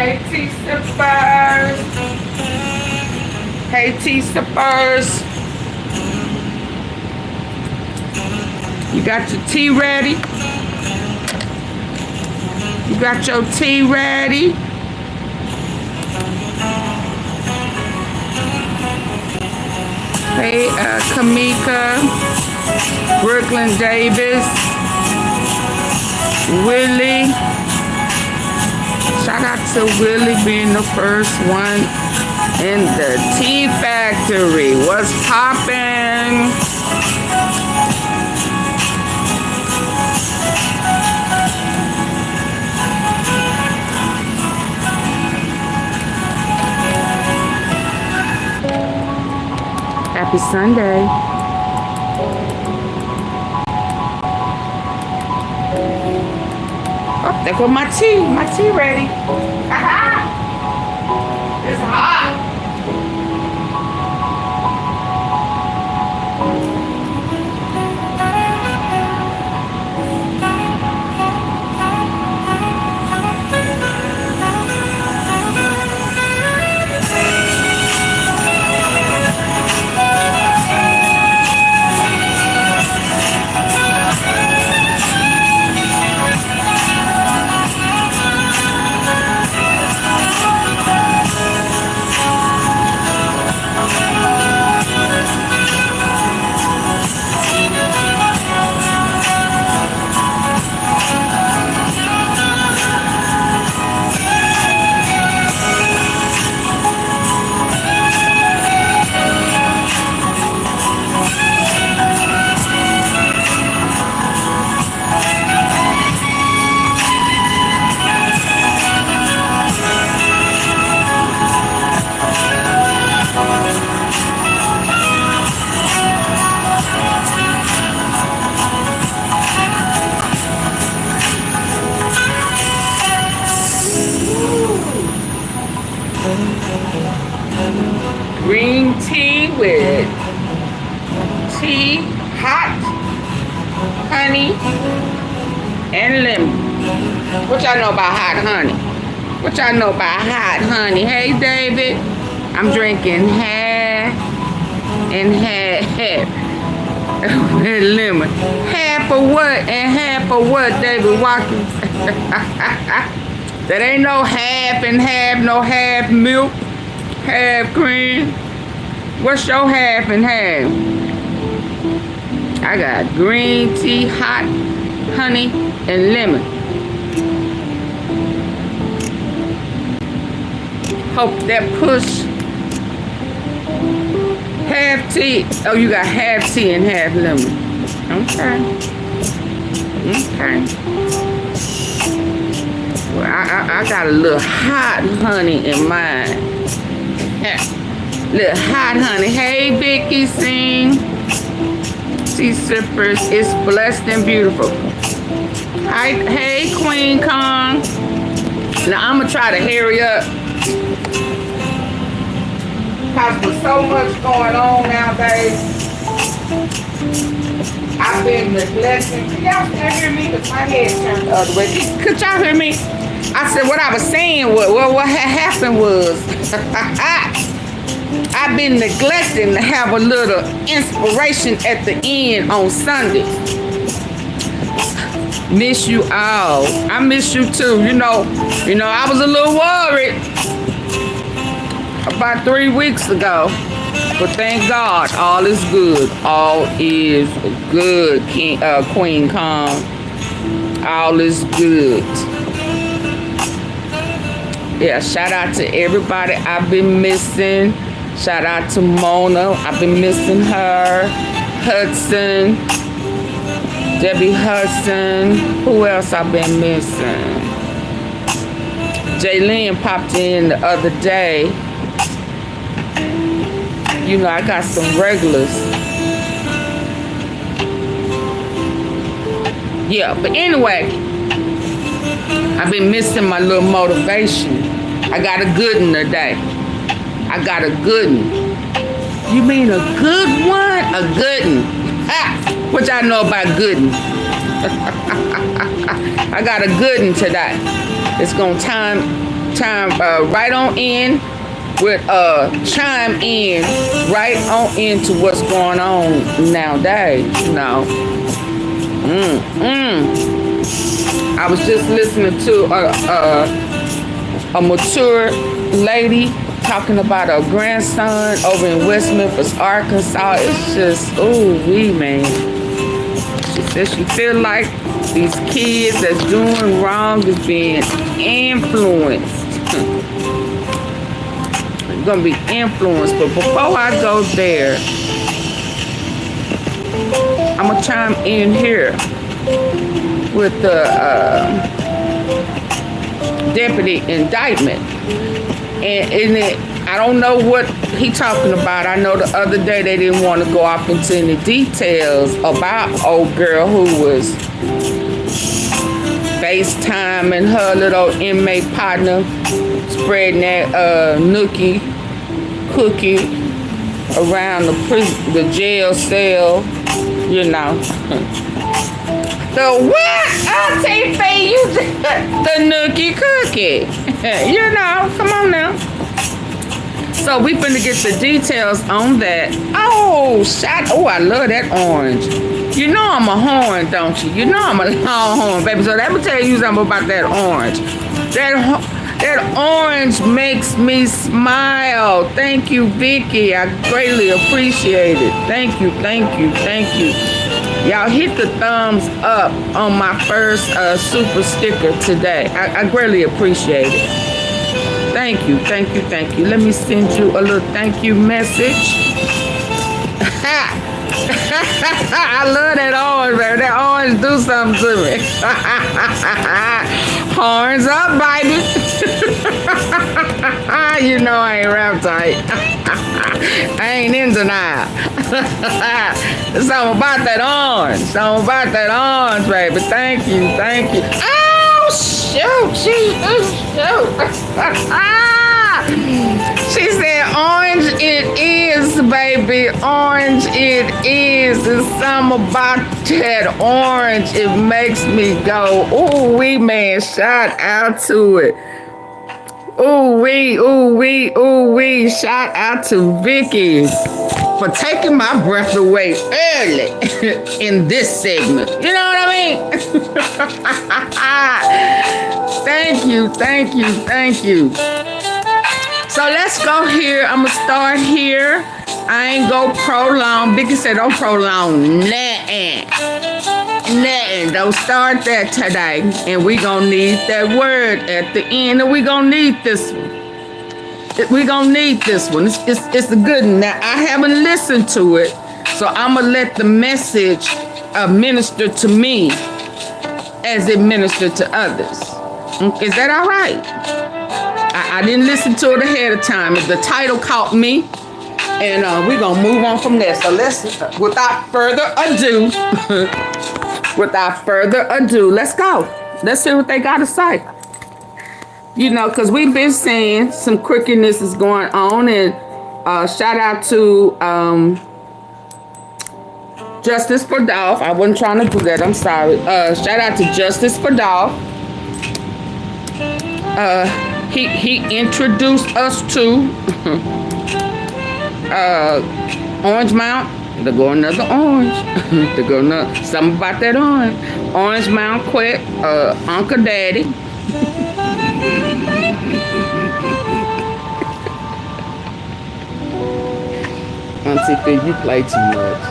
Hey, tea sippers. Hey, tea sippers. You got your tea ready? You got your tea ready? Hey, Kamika, Brooklyn Davis, Willie. Shout out to Willie being the first one in the tea factory. What's poppin'? Happy Sunday. Oh, there go my tea. My tea ready. It's hot. Green tea with tea, hot, honey, and lemon. What y'all know about hot honey? What y'all know about hot honey? Hey, David. I'm drinking half and half with lemon. Half of what and half of what, David Watkins? That ain't no half and half, no half milk, half cream. What's your half and half? I got green tea, hot honey, and lemon. Hope that push. Half tea. Oh, you got half tea and half lemon. Okay. Okay. Well, I got a little hot honey in mine. Little hot honey. Hey, Vicky, sing. Tea sippers. It's blessed and beautiful. Hi, hey, Queen Kong. Now, I'm going to try to hurry up. Because there's so much going on nowadays. I've been neglecting. Can y'all still hear me? Because my head turned the other way. Could y'all hear me? I said what I was saying was, well, what had happened was, I've been neglecting to have a little inspiration at the end on Sunday. Miss you all. I miss you too. You know, I was a little worried about 3 weeks ago. But thank God, all is good. All is good, Queen Kong. All is good. Yeah, shout out to everybody I've been missing. Shout out to Mona. I've been missing her. Hudson. Debbie Hudson. Who else I've been missing? Jaylene popped in the other day. You know, I got some regulars. Yeah, but anyway, I've been missing my little motivation. I got a good one today. I got a good one. You mean a good one? A good one. Ha! What y'all know about good one? I got a good one today. It's gonna right on in with chime in right on into what's going on nowadays. You know, I was just listening to a mature lady talking about her grandson over in West Memphis, Arkansas. It's just, ooh wee, man. She said she feel like these kids that's doing wrong is being influenced. Gonna be influenced. But before I go there, I'm gonna chime in here with the deputy indictment, and I don't know what he talking about. I know the other day they didn't want to go off into any details about old girl who was FaceTiming her little inmate partner, spreading that nookie cookie around the jail cell, you know. The what? AunTeaFee, you the nookie cookie. You know, come on now. So we finna get the details on that. Oh, I love that orange. You know I'm a horn, don't you? You know I'm a longhorn, baby. So let me tell you something about that orange. That orange makes me smile. Thank you, Vicky. I greatly appreciate it. Thank you, thank you, thank you. Y'all hit the thumbs up on my first super sticker today. I greatly appreciate it. Thank you, thank you, thank you. Let me send you a little thank you message. I love that orange, baby. That orange do something to me. Horns up, baby. You know I ain't rap tight. I ain't in denial. Something about that orange. Something about that orange, baby. Thank you, thank you. Oh, shoot, shoot. She said, orange it is, baby. Orange it is. There's something about that orange. It makes me go, ooh wee, man. Shout out to it. Ooh wee, ooh wee, ooh wee. Shout out to Vicky for taking my breath away early in this segment. You know what I mean? Thank you, thank you, thank you. So let's go here. I'm going to start here. I ain't go prolong. Vicky said don't prolong nothing. Nothing. Don't start that today. And we going to need that word at the end. And we going to need this one. We're going to need this one. It's a good one. Now, I haven't listened to it. So I'm going to let the message minister to me as it ministered to others. Is that all right? I didn't listen to it ahead of time. The title caught me, and we're going to move on from there. So let's, without further ado, let's go. Let's see what they got to say. You know, because we've been seeing some crookedness is going on, and shout out to Justice for Dolph. I wasn't trying to do that. I'm sorry. Shout out to Justice for Dolph. He introduced us to Orange Mount. There go another orange. There go another, something about that orange. Orange Mount Quick, Uncle Daddy. AunTeaFee, you play too much.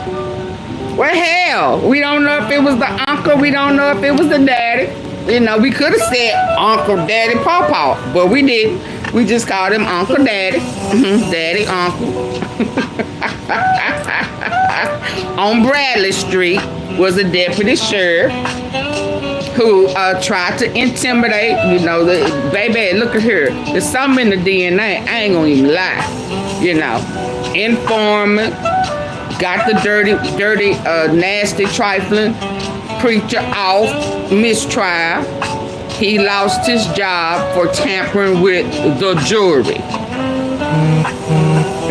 Well, hell, we don't know if it was the uncle. We don't know if it was the daddy. You know, we could have said Uncle Daddy Pawpaw, but we didn't. We just called him Uncle Daddy. Daddy, Uncle. On Bradley Street was a deputy sheriff who tried to intimidate, you know, baby, look at here. There's something in the DNA. I ain't gonna even lie. You know, informant, got the dirty, nasty, trifling preacher off mistrial. He lost his job for tampering with the jury.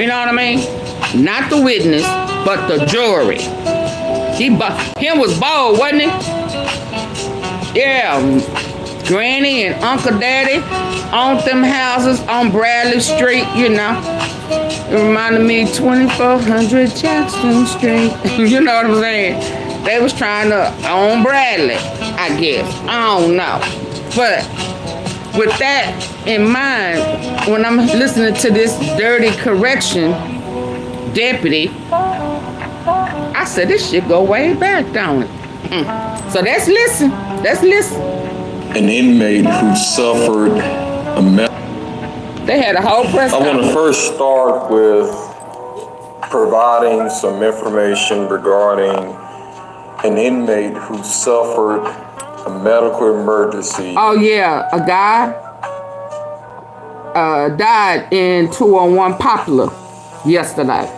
You know what I mean? Not the witness, but the jury. Him was bold, wasn't he? Yeah. Granny and Uncle Daddy owned them houses on Bradley Street, you know. It reminded me of 2400 Jackson Street. You know what I'm saying? They was trying to own Bradley, I guess. I don't know. But with that in mind, when I'm listening to this dirty correction deputy, I said this shit go way back, don't it? So let's listen. Let's listen. An inmate who suffered a They had a whole press I conference. want to first start with providing some information regarding an inmate who suffered a medical emergency. Oh yeah, a guy died in 201 Poplar yesterday.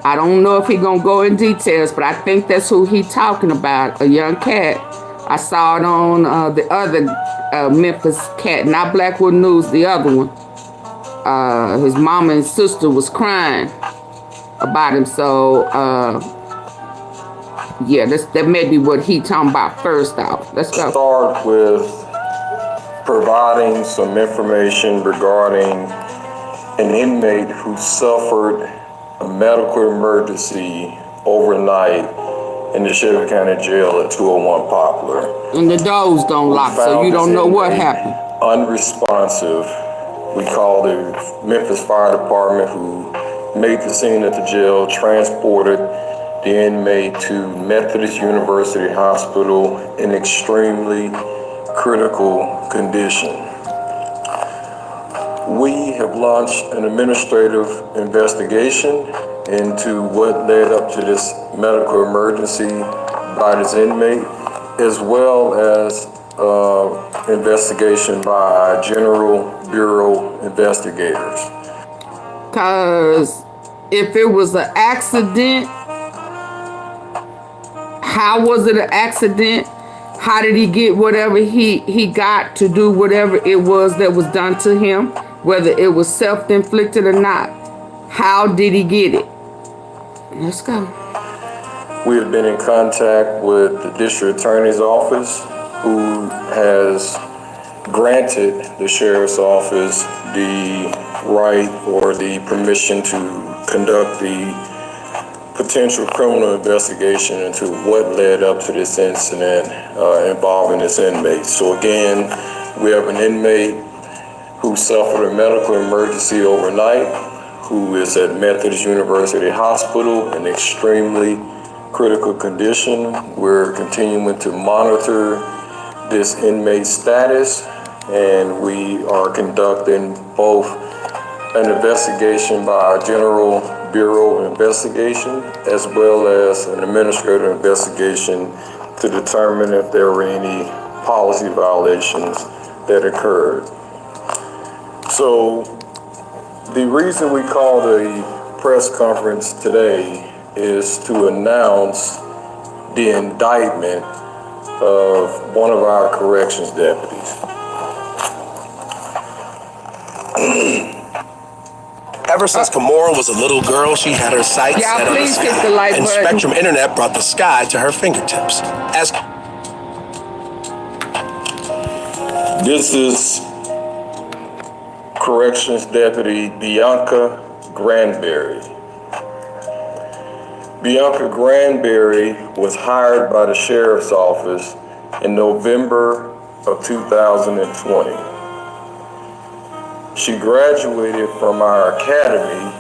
I don't know if he gonna go in details, but I think that's who he talking about, a young cat. I saw it on the other Memphis cat, not Blackwood News, the other one. His mama and sister was crying about him, so yeah, that may be what he talking about first off. Let's go. Start with providing some information regarding an inmate who suffered a medical emergency overnight in the Shelby County Jail at 201 Poplar. And the doors don't lock, so you don't know what happened. Unresponsive. We called the Memphis Fire Department, who made the scene at the jail, transported the inmate to Methodist University Hospital in extremely critical condition. We have launched an administrative investigation into what led up to this medical emergency by this inmate, as well as investigation by General Bureau investigators. Because if it was an accident, how was it an accident? How did he get whatever he got to do whatever it was that was done to him? Whether it was self-inflicted or not. How did he get it? Let's go. We have been in contact with the district attorney's office, who has granted the sheriff's office the right or the permission to conduct the potential criminal investigation into what led up to this incident involving this inmate. So again, we have an inmate who suffered a medical emergency overnight, who is at Methodist University Hospital in extremely critical condition. We're continuing to monitor this inmate's status, and we are conducting both an investigation by our General Bureau investigation, as well as an administrative investigation to determine if there were any policy violations that occurred. So the reason we called a press conference today is to announce the indictment of one of our corrections deputies. Ever since Kimora was a little girl, she had her sights set on the please hit sky, the like and button. Spectrum Internet brought the sky to her fingertips. As This is Corrections Deputy Bianca Granberry. Bianca Granberry was hired by the Sheriff's Office in November of 2020. She graduated from our academy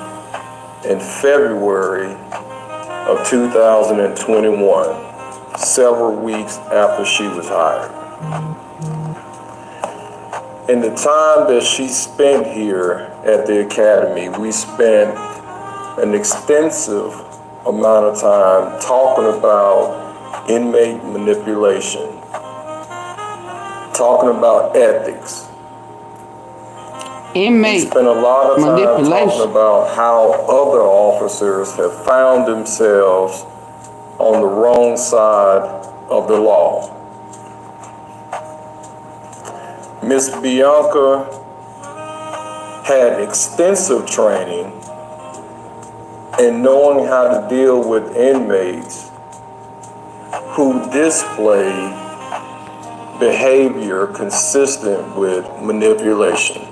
in February of 2021, several weeks after she was hired. In the time that she spent here at the academy, we spent an extensive amount of time talking about inmate manipulation, talking about ethics. Inmate We spent a lot of time talking about how other officers have found themselves on the wrong side of the law. Miss Bianca had extensive training in knowing how to deal with inmates who display behavior consistent with manipulation.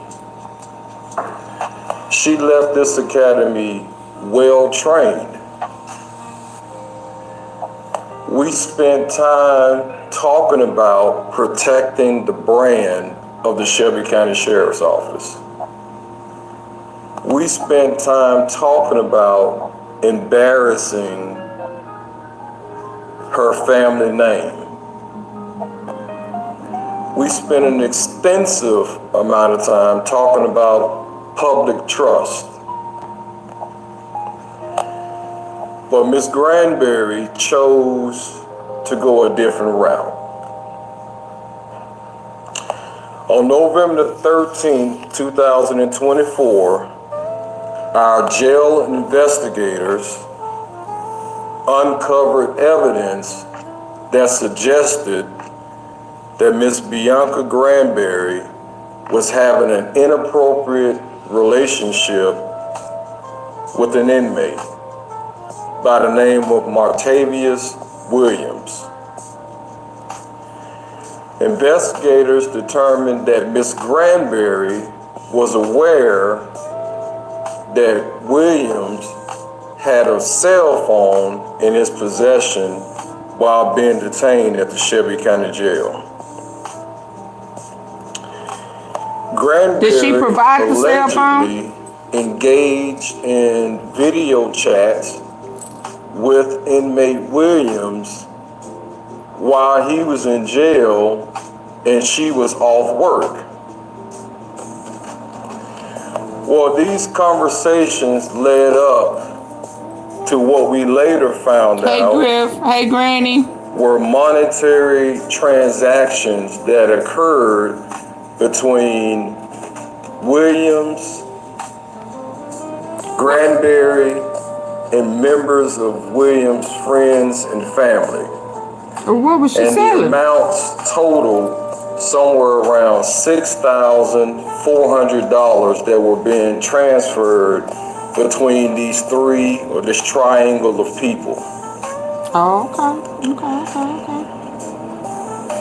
She left this academy well trained. We spent time talking about protecting the brand of the Shelby County Sheriff's Office. We spent time talking about embarrassing her family name. We spent an extensive amount of time talking about public trust. But Ms. Granberry chose to go a different route. On November the 13th, 2024, our jail investigators uncovered evidence that suggested that Ms. Bianca Granberry was having an inappropriate relationship with an inmate by the name of Martavius Williams. Investigators determined that Ms. Granberry was aware that Williams had a cell phone in his possession while being detained at the Shelby County Jail. Granberry Did she provide the cell phone? allegedly engaged in video chats with inmate Williams while he was in jail and she was off work. Well, these conversations led up to what we later found Hey, out Griff. Hey, Granny. were monetary transactions that occurred between Williams, Granberry, and members of Williams' friends and family. What was she And the selling? amounts totaled somewhere around $6,400 that were being transferred between these three, or this triangle of people. Oh, okay.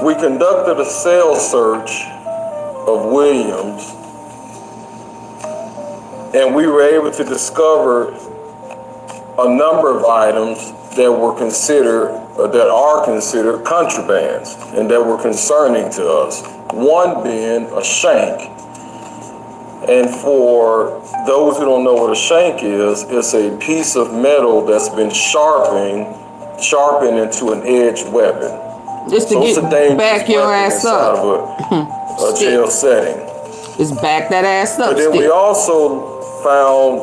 We conducted a cell search of Williams, and we were able to discover a number of items that were considered, that are considered contrabands, and that were concerning to us. One being a shank. And for those who don't know what a shank is, it's a piece of metal that's been sharpened into an edged weapon. Just to So it's a get dangerous back your weapon ass inside up. of a jail setting. Just back that ass up. But then we stick. also found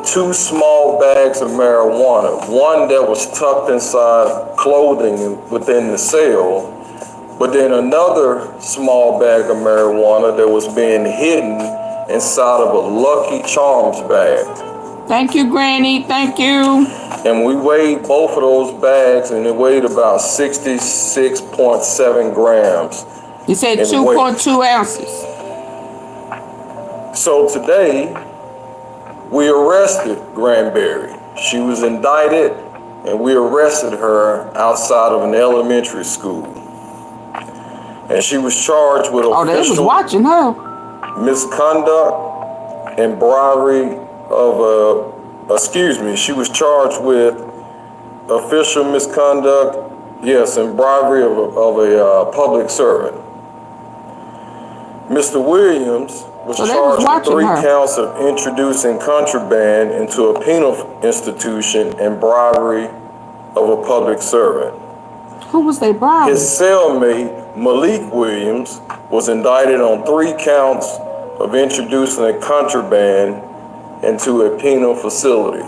2 small bags of marijuana, one that was tucked inside clothing within the cell, but then another small bag of marijuana that was being hidden inside of a Lucky Charms bag. Thank you, Granny. Thank you. And we weighed both of those bags, and it weighed about 66.7 grams. You said And 2.2 ounces. So today, we arrested Granberry. She was indicted, and we arrested her outside of an elementary school. And she was charged with Oh, they was official watching her. misconduct and bribery of she was charged with official misconduct, yes, and bribery of a public servant. Mr. Williams was So they was charged with watching 3 her. counts of introducing contraband into a penal institution and bribery of a public servant. Who was they bribing? His cellmate, Malik Williams, was indicted on 3 counts of introducing a contraband into a penal facility.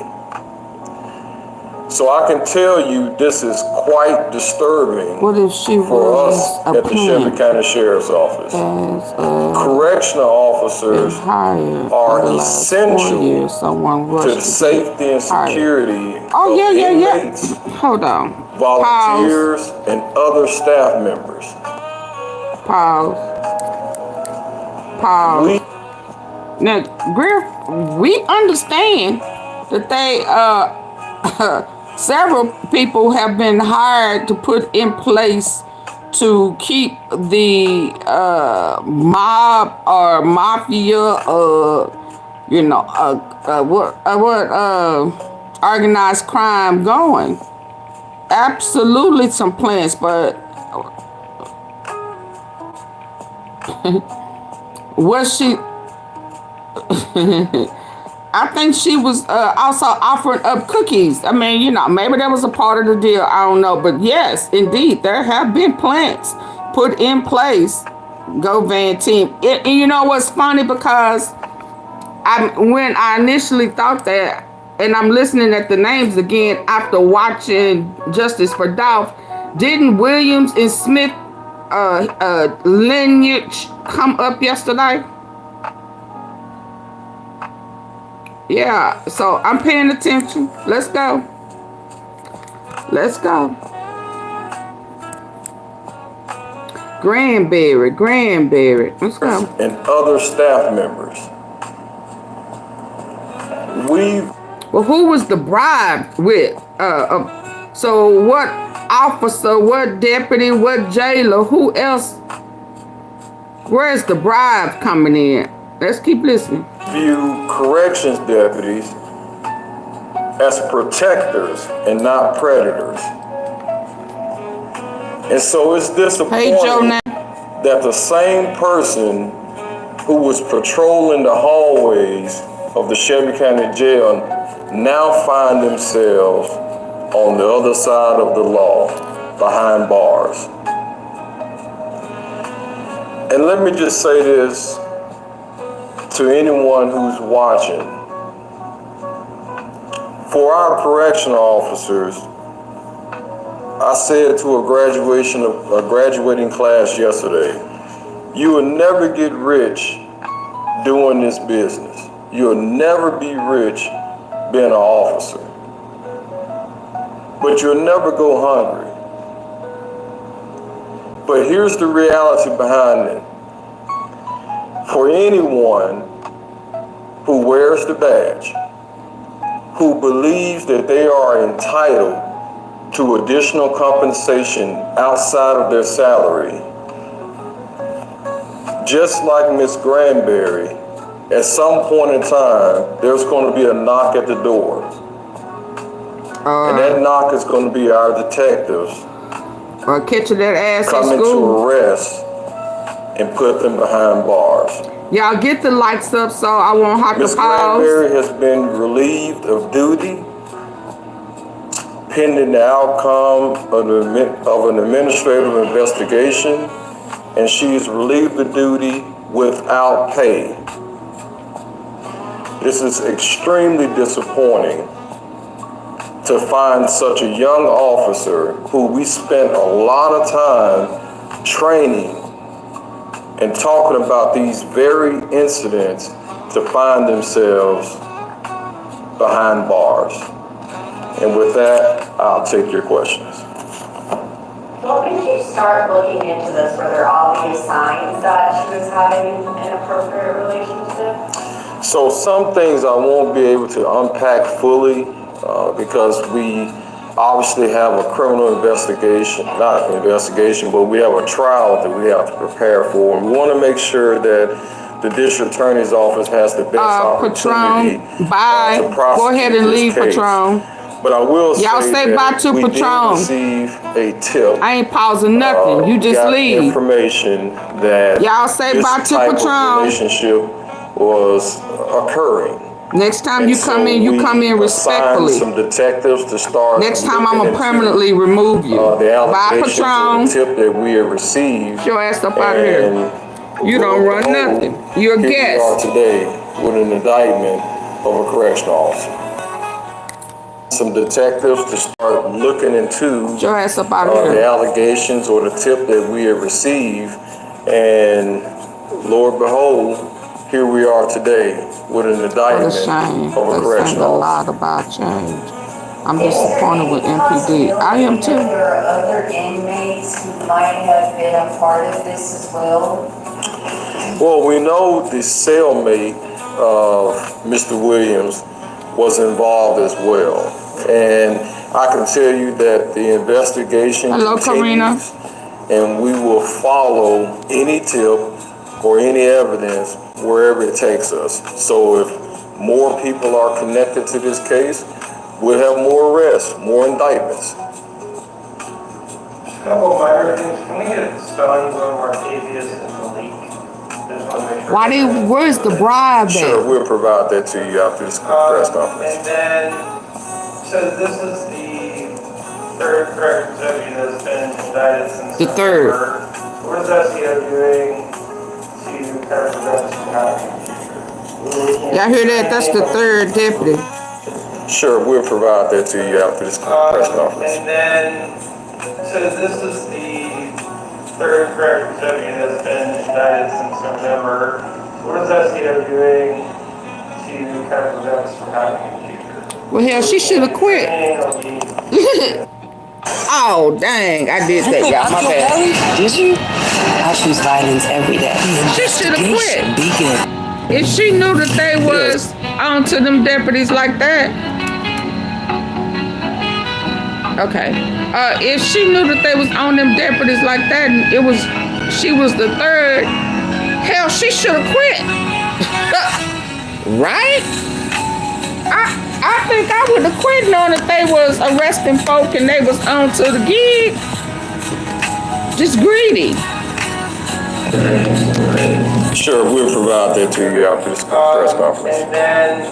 So I can tell you this is quite disturbing What if she for was us a at the Shelby pimp County Sheriff's Office. as Correctional officers hired are for the last 4 essential years? Someone to rushed the to safety and hired. security Oh, of yeah. inmates, Hold on. volunteers, and other staff members. Pause. We Now, Griff, we understand that they, several people have been hired to put in place to keep the mob or mafia, you know, organized crime going. Absolutely some plans, but was she? I think she was also offering up cookies. I mean, you know, maybe that was a part of the deal. I don't know. But yes, indeed, there have been plans put in place. Go Van team. And you know what's funny? Because when I initially thought that, and I'm listening at the names again after watching Justice for Dolph, didn't Williams and Smith lineage come up yesterday? Yeah, so I'm paying attention. Let's go. Let's go. Granberry. Let's go. And other staff members. Well, who was the bribe with? So what officer, what deputy, what jailer, who else? Where's the bribe coming in? Let's keep listening. View corrections deputies as protectors and not predators. And so it's disappointing that the same person who was patrolling the hallways of the Shelby County Jail now find themselves on the other side of the law, behind bars. And let me just say this to anyone who's watching. For our correctional officers, I said to a graduating class yesterday, you will never get rich doing this business. You'll never be rich being an officer. But you'll never go hungry. But here's the reality behind it. For anyone who wears the badge, who believes that they are entitled to additional compensation outside of their salary, just like Miss Granberry, at some point in time, there's going to be a knock at the door. And that knock is going to be our detectives catching that ass coming at school to arrest and put them behind bars. Y'all get the likes up so I won't have to pause. Ms. Granberry has been relieved of duty pending the outcome of an administrative investigation, and she is relieved of duty without pay. This is extremely disappointing to find such a young officer who we spent a lot of time training and talking about these very incidents to find themselves behind bars. And with that, I'll take your questions. Well, when did you start looking into this? Were there obvious signs that she was having an inappropriate relationship? So some things I won't be able to unpack fully because we obviously have a criminal investigation, not an investigation, but we have a trial that we have to prepare for. And we want to make sure that the district attorney's office has the best opportunity to prosecute Go ahead and leave, case. Patron. But I will Y'all say bye to we Patron. did receive a tip. I ain't pausing nothing. You just leave. Information that y'all say bye to Patron. Relationship was occurring. Next time you come in, you come in respectfully. Some detectives to start. Next time I'm gonna permanently remove you. Bye, Patron. The tip that we have received. Get your ass up out of here. You don't run nothing. You're a guest. Here we are today with an indictment of a correctional officer. Some detectives to start looking into your ass up out of here. The allegations or the tip that we have received, and Lord behold, here we are today with an indictment of a correctional officer. A lot about change. I'm disappointed with MPD. I am too. There are other inmates who might have been a part of this as well. Well, we know the cellmate of Mr. Williams was involved as well. And I can tell you that the investigation continues. and we will follow any tip or any evidence wherever it takes us. So if more people are connected to this case, we'll have more arrests, more indictments. Couple minor things. Can we get spellings on Martavius and Malik? Where's the bribe at? Sure, we'll provide that to you after this press conference. And then, so this is the third corrections deputy that's been indicted since The third. November. What is SEO doing to kind of prevent this from happening? Y'all hear that? That's the third deputy. Sure, we'll provide that to you after this press conference. And then, so this is the third corrections deputy that's been indicted since November. What is SEO doing to kind of prevent this from happening in the future? Well, hell, she should have quit. Oh, dang. I did that, y'all. My bad. Did you? I choose violence every day. She should have quit. Beacon. If she knew that they was on to them deputies like that. Okay. If she knew that they was on them deputies like that, and she was the third, hell, she should have quit. Right? I think I would have quit knowing that they was arresting folk and they was on to the gig. Just greedy. Sure, we'll provide that to you after this press conference. And then,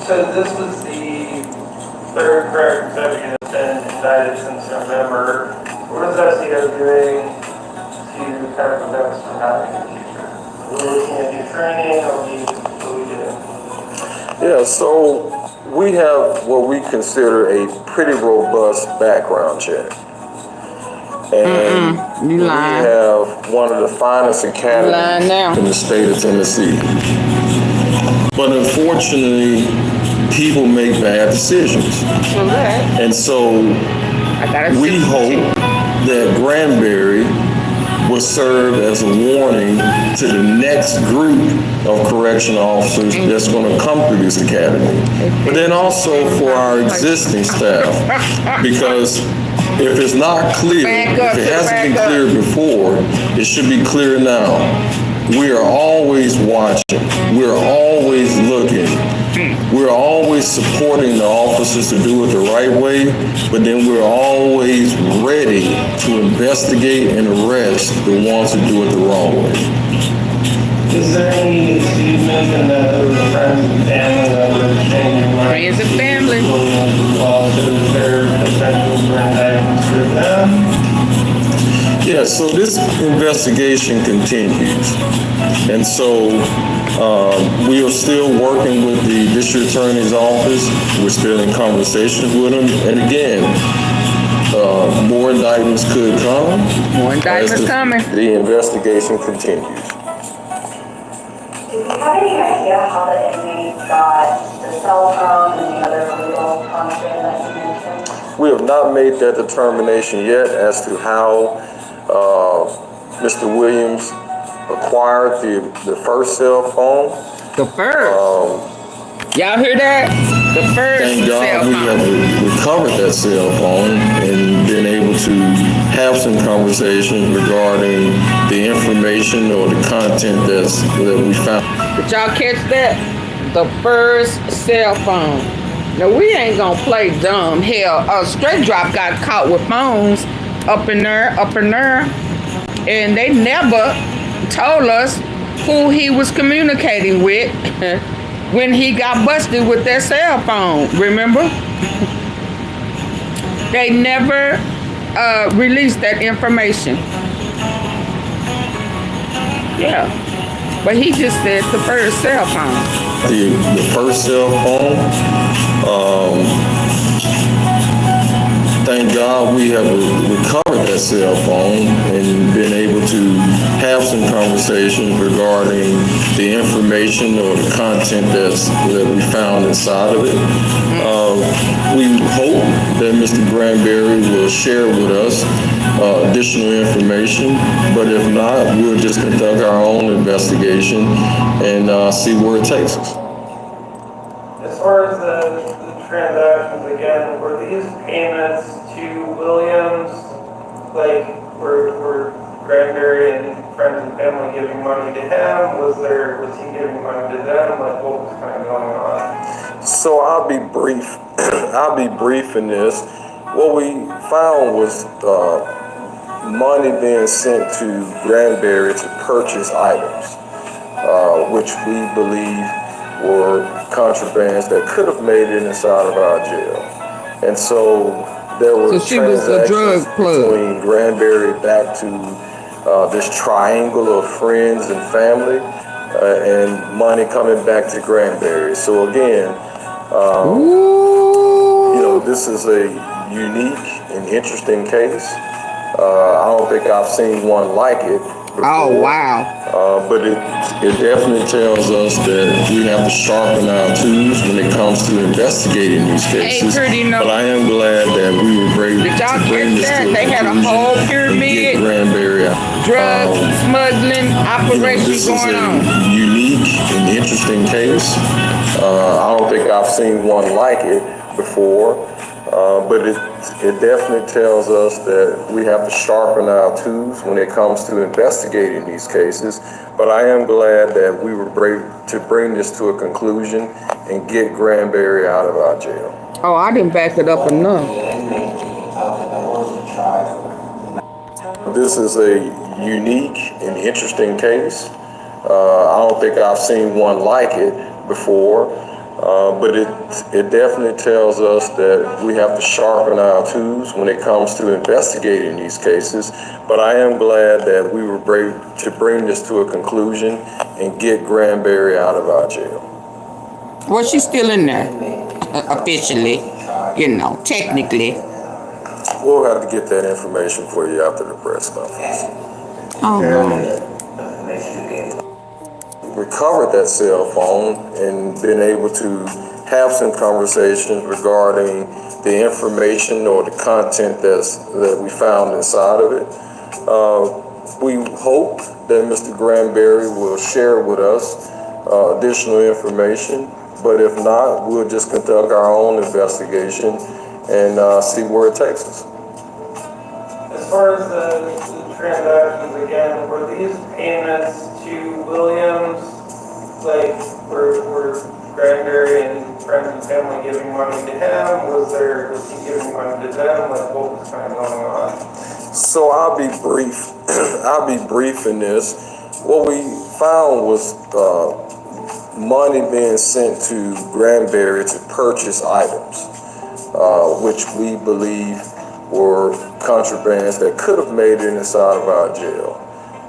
so this is the third corrections deputy that's been indicted since November. What is SEO doing to kind of prevent this from happening in the future? We're looking at new training, or what we do? Yeah, so we have what we consider a pretty robust background check. And You we lying. have one of the finest Lying academies now. in the state of Tennessee. But unfortunately, people make bad decisions. And so we hope that Granbury will serve as a warning to the next group of correction officers that's going to come through this academy. But then also for our existing staff, because if it's not clear, if it hasn't been clear before, it should be clear now. We are always watching. We're always looking. We're always supporting the officers to do it the right way, but then we're always ready to investigate and arrest the ones who do it the wrong way. Is there any, you mentioned that there were friends and family that were exchanging money? Friends and family. Is there potential for indictments for them? Yeah, so this investigation continues. And so we are still working with the district attorney's office. We're still in conversations with them. And again, more indictments could come. More indictments coming. The investigation continues. Do you have any idea how the inmates got the cell phone and the other legal function that you mentioned? We have not made that determination yet as to how Mr. Williams acquired the first cell phone. The first. Y'all hear that? The first Thank cell God we phone. have recovered that cell phone and been able to have some conversations regarding the information or the content that we found. Did y'all catch that? The first cell phone. Now we ain't gonna play dumb. Hell, Straight Drop got caught with phones up in there, and they never told us who he was communicating with when he got busted with that cell phone. Remember? They never released that information. Yeah, but he just said the first cell phone. The first cell phone, thank God we have recovered that cell phone and been able to have some conversations regarding the information or the content that we found inside of it. We hope that Mr. Granbury will share with us additional information, but if not, we'll just conduct our own investigation and see where it takes us. As far as the transactions, again, were these payments to Williams, like were Granberry and friends and family giving money to him? Was he giving money to them? Like, what was kind of going on? So I'll be brief. I'll be brief in this. What we found was money being sent to Granberry to purchase items, which we believe were contrabands that could have made it inside of our jail. And so there were So she was a drug transactions plug. between Granberry back to this triangle of friends and family, and money coming back to Granberry. So again, you know, this is a unique and interesting case. I don't think I've seen one like it before. Oh, wow. But it definitely tells us that we have to sharpen our tools when it comes to investigating these cases. pretty no- But I am glad that we were able Did y'all to bring catch this that? to a They had a conclusion whole and pyramid, get Granberry out. drug smuggling You know, operation this is going on. a unique and interesting case. I don't think I've seen one like it before, but it definitely tells us that we have to sharpen our tools when it comes to investigating these cases. But I am glad that we were able to bring this to a conclusion and get Granberry out of our jail. Oh, I didn't back it up enough. This is a unique and interesting case. I don't think I've seen one like it before, but it definitely tells us that we have to sharpen our tools when it comes to investigating these cases. But I am glad that we were able to bring this to a conclusion and get Granberry out of our jail. Well, she's still in there, officially, you know, technically. We'll have to get that information for you after the press conference. Oh, no. Recovered that cell phone and been able to have some conversations regarding the information or the content that we found inside of it. We hope that Mr. Granberry will share with us additional information, but if not, we'll just conduct our own investigation and see where it takes us. As far as the transactions, again, were these payments to Williams, like, were Granberry and friends and family giving money to him? Was he giving money to them? Like, what was kind of going on? So I'll be brief. I'll be brief in this. What we found was money being sent to Granberry to purchase items, which we believe were contrabands that could have made it inside of our jail.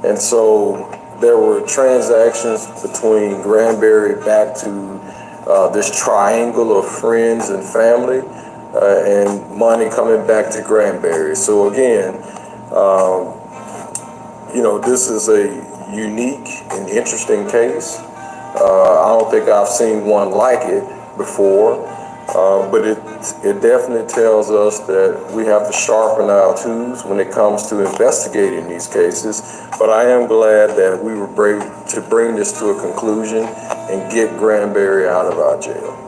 And so there were transactions between Granberry back to this triangle of friends and family, and money coming back to Granberry. So again, you know, this is a unique and interesting case. I don't think I've seen one like it before, but it definitely tells us that we have to sharpen our tools when it comes to investigating these cases. But I am glad that we were able to bring this to a conclusion and get Granberry out of our jail.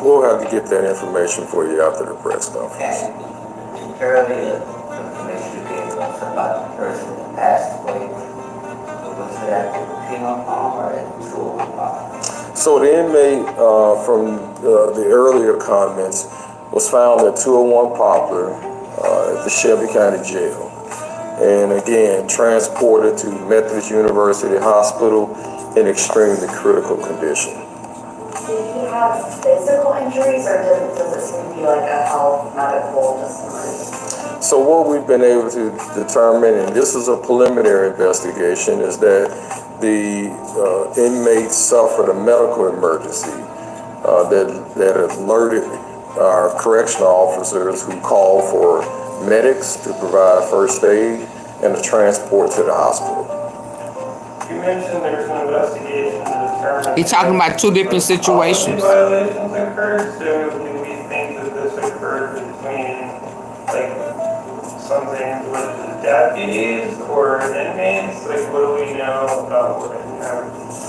We'll have to get that information for you after the press conference. Earlier, information you gave us about the person that passed away, was that at the penal farm or at the tool farm? So the inmate from the earlier comments was found at 201 Poplar at the Shelby County Jail. And again, transported to Methodist University Hospital in extremely critical condition. Did he have physical injuries, or does it seem to be like a health medical disability? So what we've been able to determine, and this is a preliminary investigation, is that the inmate suffered a medical emergency that alerted our correctional officers, who called for medics to provide first aid and a transport to the hospital. You mentioned there's an investigation to determine. He's talking about two different situations. Violations occurred, so do we think that this occurred between, like, something with the deputies or inmates? Like, what do we know about what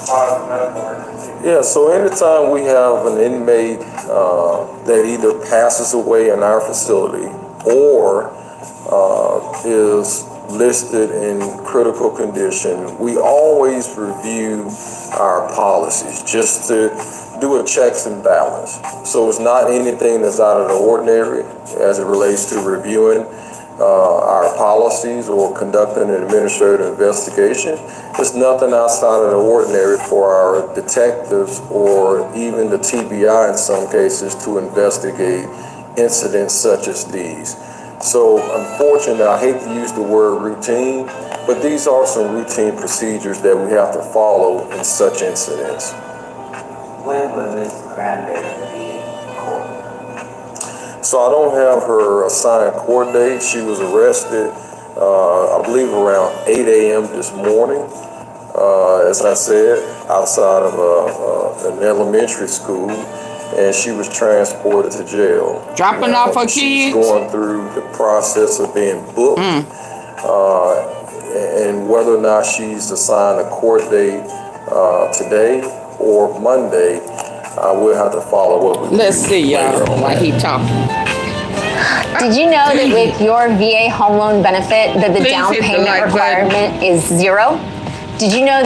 caused medical emergency? Yeah, so anytime we have an inmate that either passes away in our facility or is listed in critical condition, we always review our policies just to do a checks and balance. So it's not anything that's out of the ordinary as it relates to reviewing our policies or conducting an administrative investigation. It's nothing outside of the ordinary for our detectives or even the TBI in some cases to investigate incidents such as these. So unfortunately, I hate to use the word routine, but these are some routine procedures that we have to follow in such incidents. When will Ms. Granberry be in court? So I don't have her assigned court date. She was arrested, I believe around 8 a.m. this morning, as I said, outside of an elementary school. And she was transported to jail. Dropping off her She's kids? going through the process of being booked. And whether or not she's assigned a court date today or Monday, I will have to follow up with Let's you see, later y'all, on while that. he talking. Did you know that with your VA home loan benefit that the Please down hit the payment like button. requirement is 0? Did you know?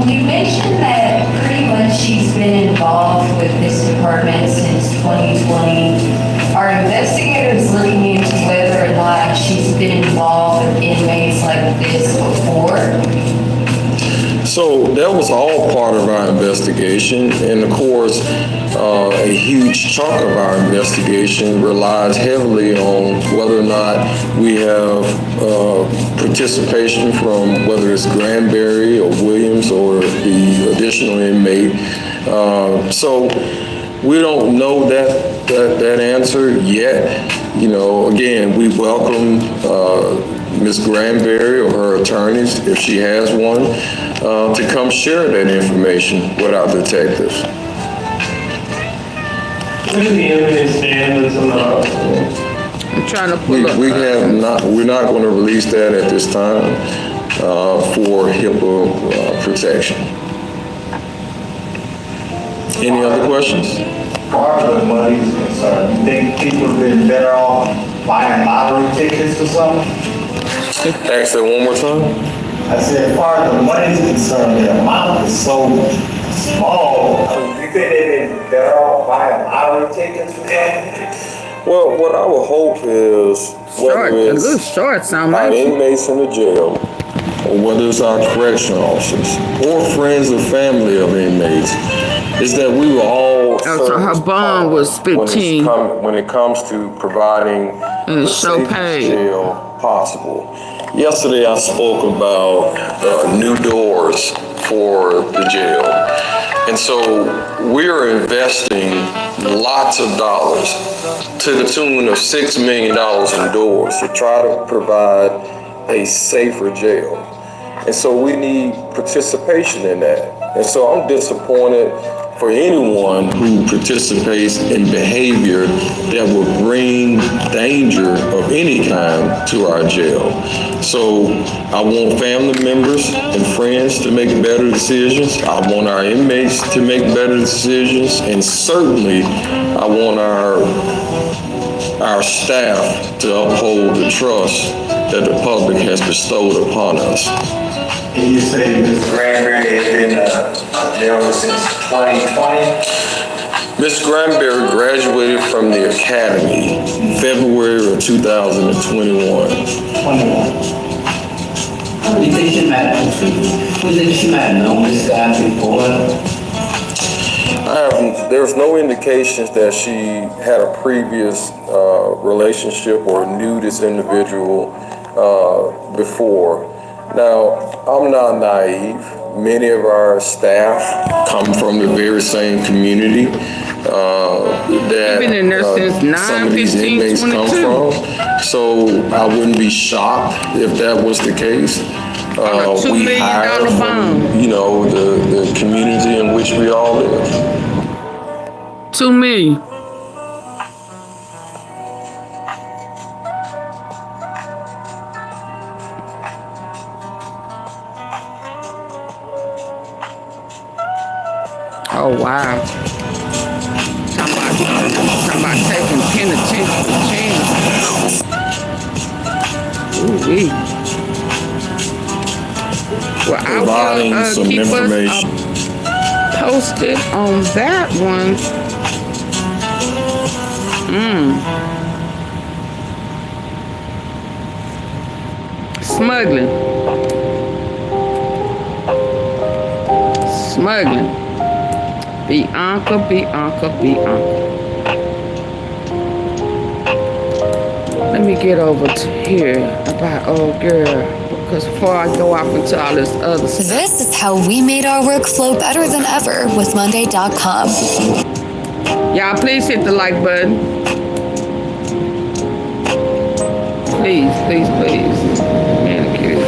You mentioned that pretty much she's been involved with this department since 2020. Are investigators looking into whether or not she's been involved with inmates like this before? So that was all part of our investigation, and of course, a huge chunk of our investigation relies heavily on whether or not we have participation from whether it's Granberry or Williams or the additional inmate. So we don't know that answer yet. You know, again, we welcome Ms. Granberry or her attorneys, if she has one, to come share that information with our detectives. Where do the inmates stand in some I'm trying to pull up. We're not going to release that at this time for HIPAA protection. Any other questions? As far as the money is concerned, you think people have been better off buying lottery tickets or something? Ask that one more time. I said, as far as the money is concerned, the amount is so small. You think they've been better off buying lottery tickets or something? Well, what I would hope is Short, whether a it's little short sound our like. inmates in the jail, or whether it's our correctional officers, or friends or family of inmates, is that we were all So her bond was 15. when it comes to providing And the it's so safest paid. jail possible. Yesterday I spoke about new doors for the jail. And so we're investing lots of dollars to the tune of $6 million in doors to try to provide a safer jail. And so we need participation in that. And so I'm disappointed for anyone who participates in behavior that will bring danger of any kind to our jail. So I want family members and friends to make better decisions. I want our inmates to make better decisions. And certainly I want our staff to uphold the trust that the public has bestowed upon us. And you say Ms. Granberry has been in jail since 2020? Ms. Granberry graduated from the academy in February of 2021. 21. How do you think she might have known this guy before? There's no indications that she had a previous relationship or knew this individual before. Now, I'm not naive. Many of our staff come from the very same community that Been in there since some of these 9/15/22. inmates come from. So I wouldn't be shocked if that was the case. On a $2 We million hire bond. from, you know, the community in which we all live. $2 million. Oh, wow. Talking about taking penitentiary chances. Ooh-wee. Well, Providing I will some keep information. us posted on that one. Smuggling. Smuggling. Bianca. Let me get over to here about old girl. Because before I go off into all this other stuff. This is how we made our work flow better than ever with Monday.com. Y'all, please hit the like button. Please. Manicure.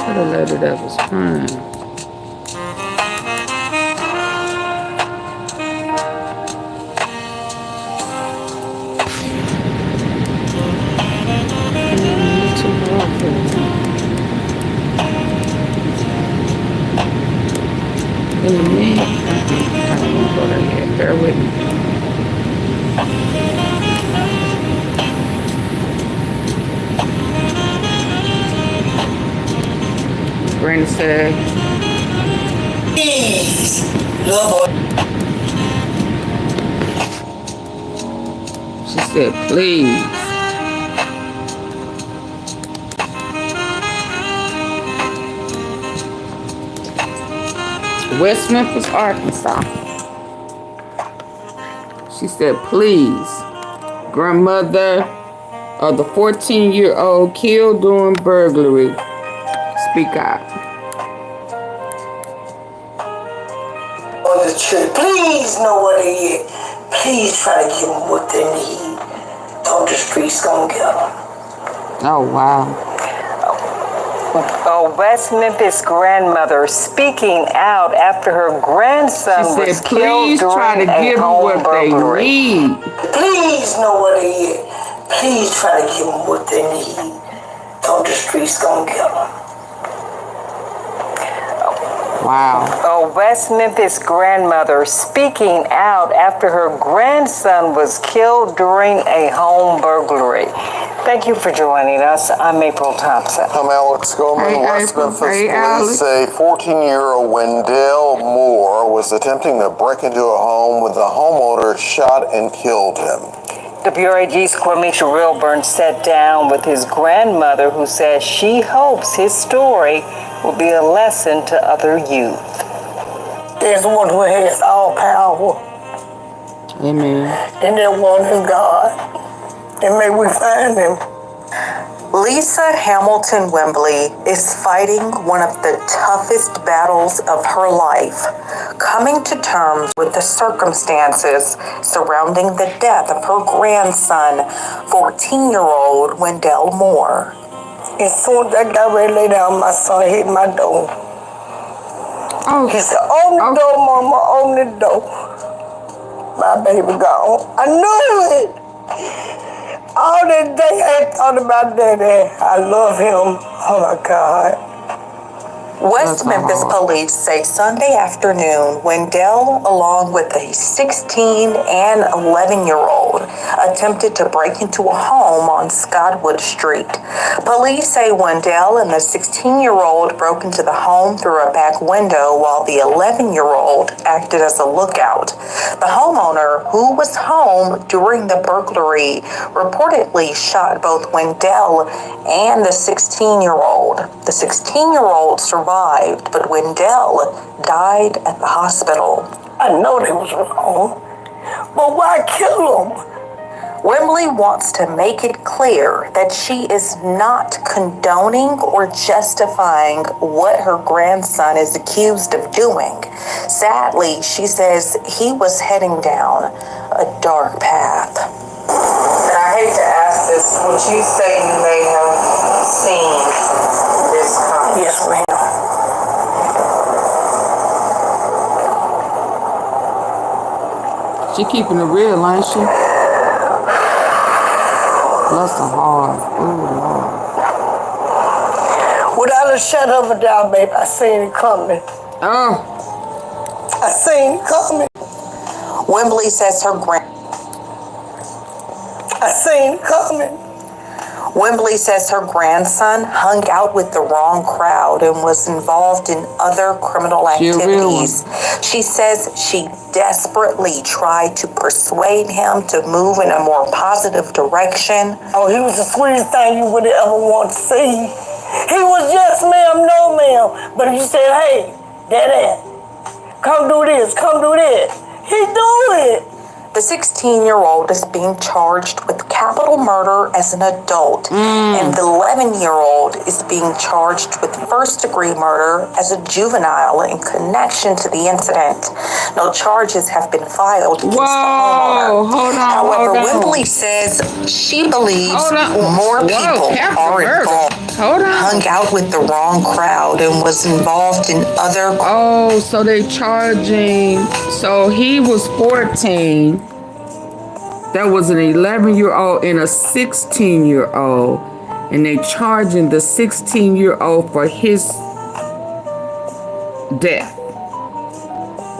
Could have let it up, it's fine. Bear with me. Granny said, she said, please. West Memphis, Arkansas. She said, please, grandmother of the 14-year-old killed during burglary, speak out. On the church, please know what they is. Please try to give them what they need. Don't the streets gonna get them. Oh, wow. A West Memphis grandmother speaking out after her grandson was killed during a home burglary. Please know what they is. Please try to give them what they need. Don't the streets gonna get them. Wow. A West Memphis grandmother speaking out after her grandson was killed during a home burglary. Thank you for joining us. I'm April Thompson. I'm Alex Goldman. West Memphis police say 14-year-old Wendell Moore was attempting to break into a home when the homeowner shot and killed him. WRAG's Cormisha Rilburn sat down with his grandmother, who says she hopes his story will be a lesson to other youth. There's one who has all power. Amen. And that one is God. And may we find him. Lisa Hamilton Wembley is fighting one of the toughest battles of her life, coming to terms with the circumstances surrounding the death of her grandson, 14-year-old Wendell Moore. As soon as I got ready to lay down, my son hit my door. Oh. He said, open the door, mama, open the door. My baby gone. I knew it. All that day I thought about Daddy. I love him. Oh my God. West Memphis police say Sunday afternoon, Wendell, along with a 16 and 11-year-old, attempted to break into a home on Scottwood Street. Police say Wendell and the 16-year-old broke into the home through a back window while the 11-year-old acted as a lookout. The homeowner, who was home during the burglary, reportedly shot both Wendell and the 16-year-old. The 16-year-old survived, but Wendell died at the hospital. I know they was wrong, but why kill him? Wembley wants to make it clear that she is not condoning or justifying what her grandson is accused of doing. Sadly, she says he was heading down a dark path. And I hate to ask this, would you say you may have seen this coming? Yes, ma'am. She keeping it real, ain't she? Bless her heart. Ooh, Lord. Without a shadow of a doubt, babe, I seen it coming. Oh. I seen it coming. Wembley says her I seen it coming. Wembley says her grandson hung out with the wrong crowd and was involved in other criminal activities. She says she desperately tried to persuade him to move in a more positive direction. Oh, he was the sweetest thing you would ever want to see. He was yes, ma'am, no, ma'am. But if you said, hey, Daddy, come do this, come do that, he do it. The 16-year-old is being charged with capital murder as an adult, and the 11-year-old is being charged with first-degree murder as a juvenile in connection to the incident. No charges have been filed against the homeowner. However, Wembley says she believes more people are involved. Hung out with the wrong crowd and was involved in other... Oh, so they charging... So he was 14. There was an 11-year-old and a 16-year-old. And they charging the 16-year-old for his death.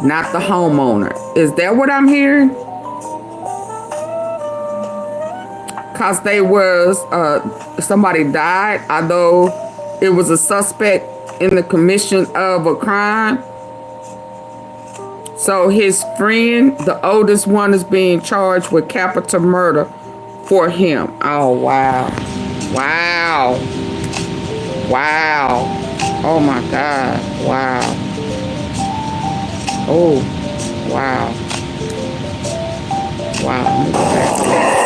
Not the homeowner. Is that what I'm hearing? Because they was... somebody died, although it was a suspect in the commission of a crime. So his friend, the oldest one, is being charged with capital murder for him. Oh, wow. Wow. Wow. Oh, my God. Wow. Oh, wow. Wow. Let me go back to that.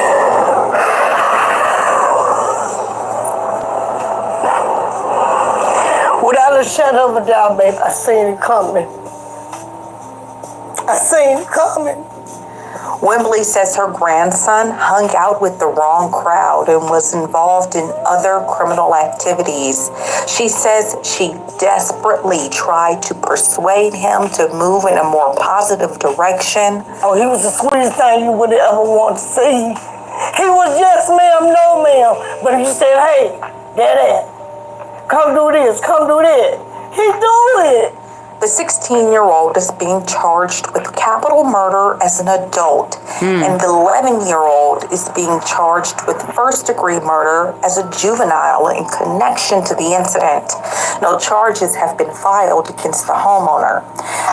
Without a shadow of a doubt, babe, I seen it coming. I seen it coming. Wembley says her grandson hung out with the wrong crowd and was involved in other criminal activities. She says she desperately tried to persuade him to move in a more positive direction. Oh, he was the sweetest thing you would ever want to see. He was yes, ma'am, no, ma'am. But if you said, hey, Daddy, come do this, come do that, he do it. The 16-year-old is being charged with capital murder as an adult, and the 11-year-old is being charged with first-degree murder as a juvenile in connection to the incident. No charges have been filed against the homeowner.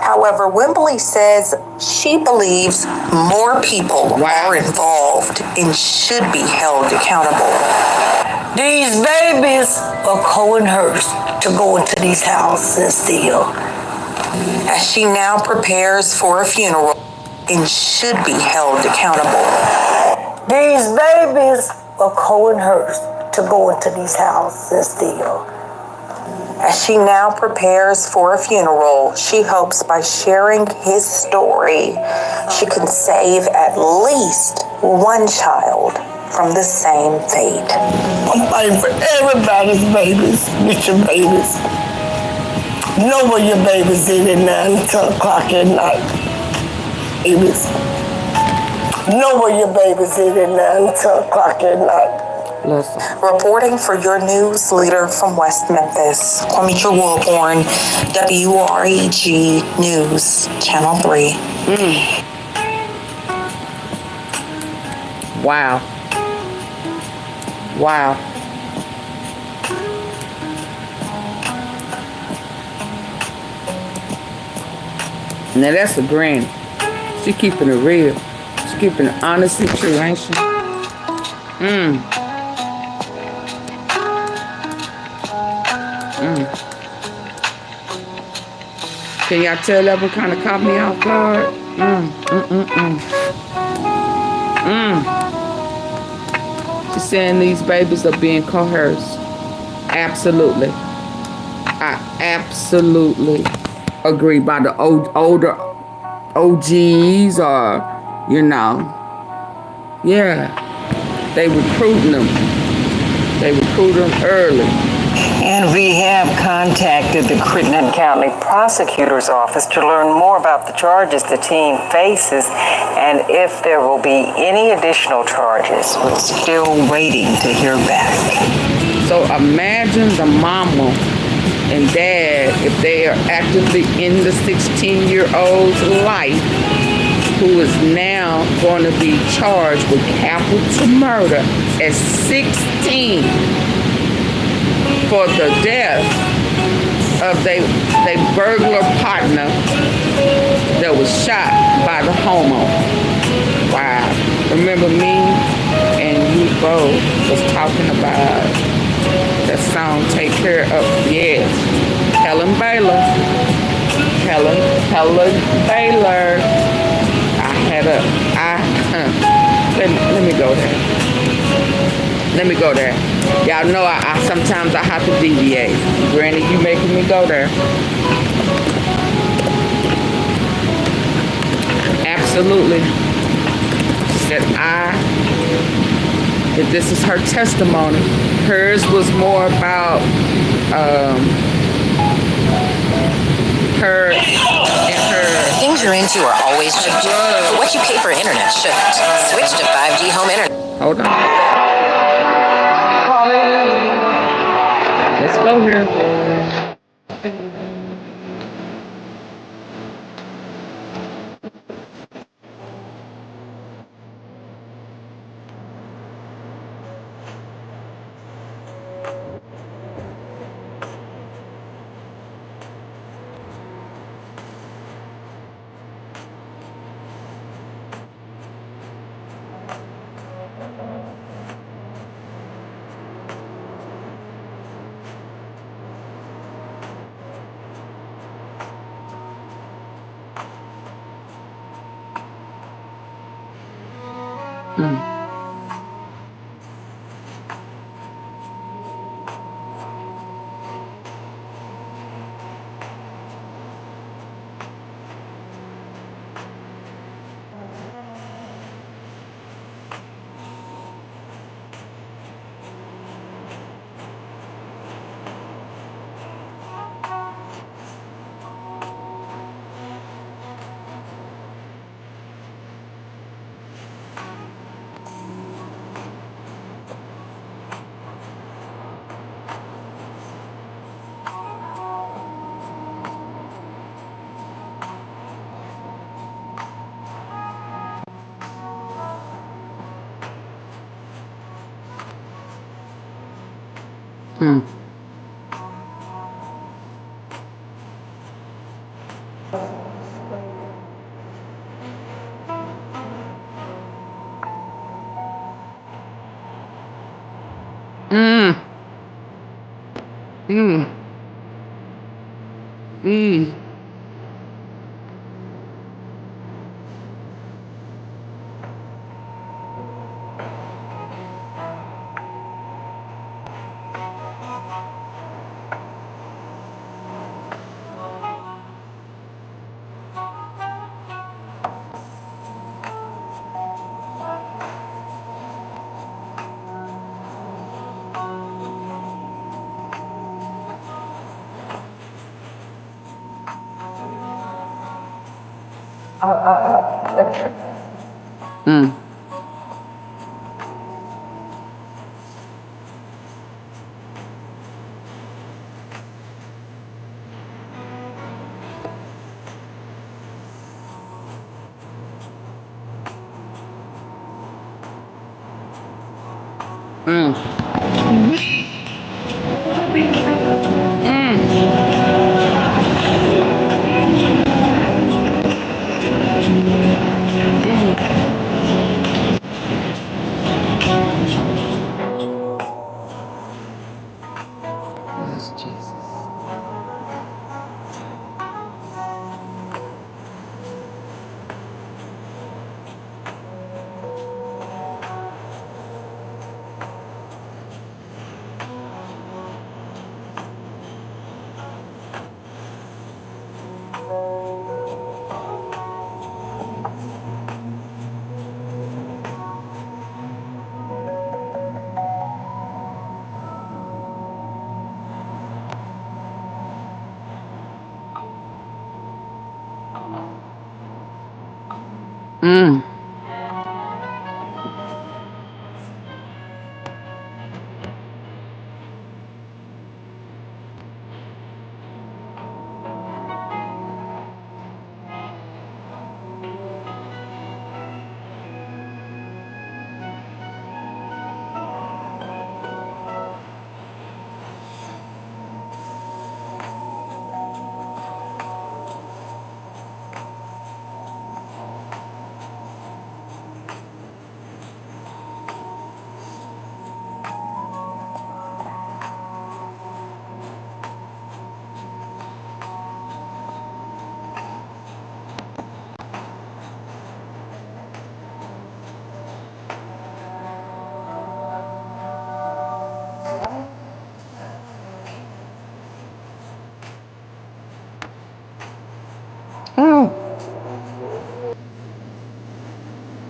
However, Wembley says she believes more people are involved and should be held accountable. These babies are coerced to go into these houses and steal. As she now prepares for a funeral and should be held accountable. These babies are coerced to go into these houses and steal. As she now prepares for a funeral, she hopes by sharing his story, she can save at least one child from the same fate. I'm fighting for everybody's babies. Get your babies. Know where your babies is at 9 o'clock at night. Babies. Know where your babies is at 9 o'clock at night. Listen. Reporting for your news leader from West Memphis, Kwamitra Wilborn, WREG News, Channel 3. Wow. Wow. Now that's a granny. She keeping it real. She keeping it honestly true, ain't she? Can y'all tell that one kind of caught me off guard? She's saying these babies are being coerced. Absolutely. I absolutely agree by the older OGs or, you know. Yeah. They recruiting them. They recruit them early. And we have contacted the Crittenden County Prosecutor's Office to learn more about the charges the teen faces and if there will be any additional charges. We're still waiting to hear back. So imagine the mama and dad, if they are actively in the 16-year-old's life, who is now going to be charged with capital murder at 16 for the death of their burglar partner that was shot by the homeowner. Wow. Remember me and you both was talking about that song, Take Care of, yes, Helen Baylor. Helen Baylor. Let me go there. Let me go there. Y'all know I sometimes I have to deviate. Granny, you making me go there. Absolutely. She said that this is her testimony. Hers was more about her and her. The things you're into are always changing. But what you pay for internet shouldn't. Switch to 5G home internet. Hold on. Let's go here.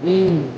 Yeah.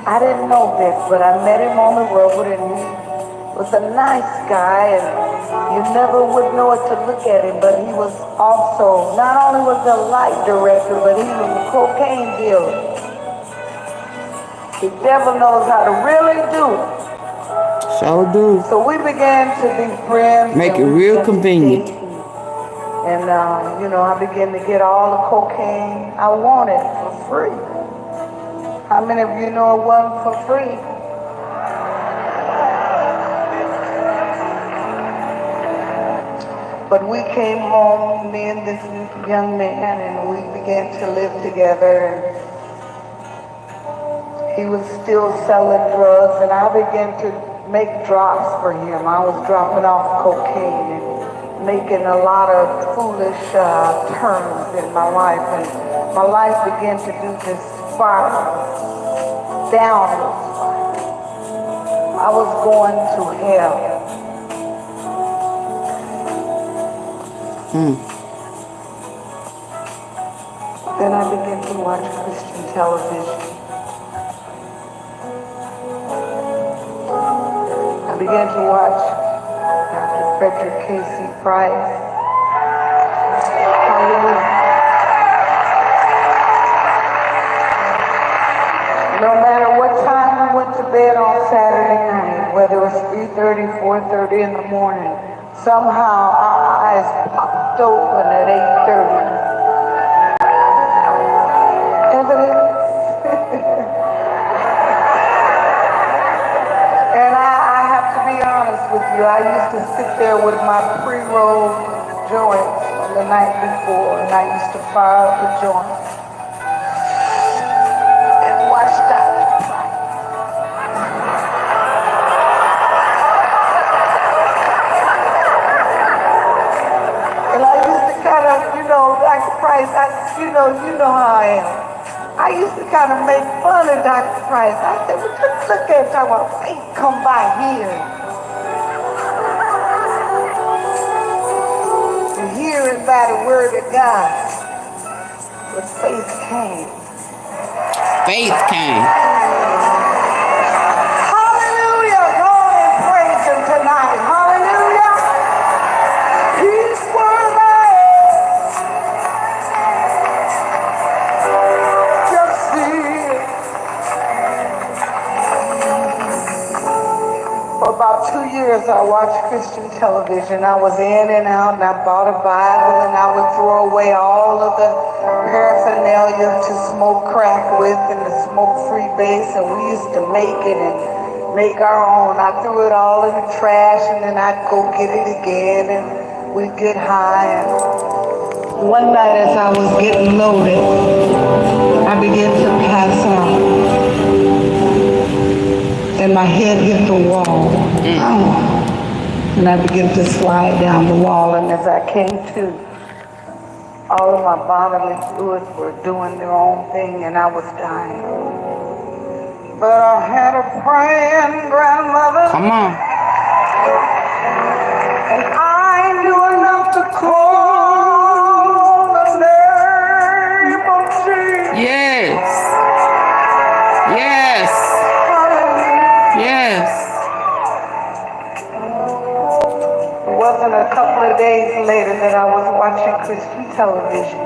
I didn't know this, but I met him on the road and he was a nice guy and you never would know it to look at him, but he was also, not only was a light director, but he was a cocaine dealer. The devil knows how to really do it. So do. So we began to be friends. Make it real convenient. And, you know, I began to get all the cocaine I wanted for free. How many of you know it wasn't for free? But we came home, me and this young man, and we began to live together. And he was still selling drugs, and I began to make drops for him. I was dropping off cocaine and making a lot of foolish turns in my life. And my life began to do this spiral. Downward. I was going to hell. Then I began to watch Christian television. I began to watch Dr. Frederick Casey Price. Hallelujah. No matter what time I went to bed on Saturday night, whether it was 3:30, 4:30 in the morning, somehow our eyes popped open at 8:30. And I have to be honest with you, I used to sit there with my pre-rolled joints on the night before, and I used to fire up the joints. Dr. Price, you know how I am. I used to kind of make fun of Dr. Price. I said, well, just look at talking about faith come by here. And hearing by the word of God. But faith came. Faith came. Hallelujah. Go on and praise him tonight. Hallelujah. He's worthy. For about 2 years, I watched Christian television. I was in and out, and I bought a Bible, and I would throw away all of the paraphernalia to smoke crack with and the smoke-free base, and we used to make it and make our own. I threw it all in the trash, and then I'd go get it again, and we'd get high. And one night, as I was getting loaded, I began to pass out. And my head hit the wall. And I began to slide down the wall. And as I came to, all of my bodily fluids were doing their own thing, and I was dying. But I had a praying grandmother. Come on. And I knew enough to call the name of Jesus. Yes. Yes. Yes. It wasn't a couple of days later that I was watching Christian television.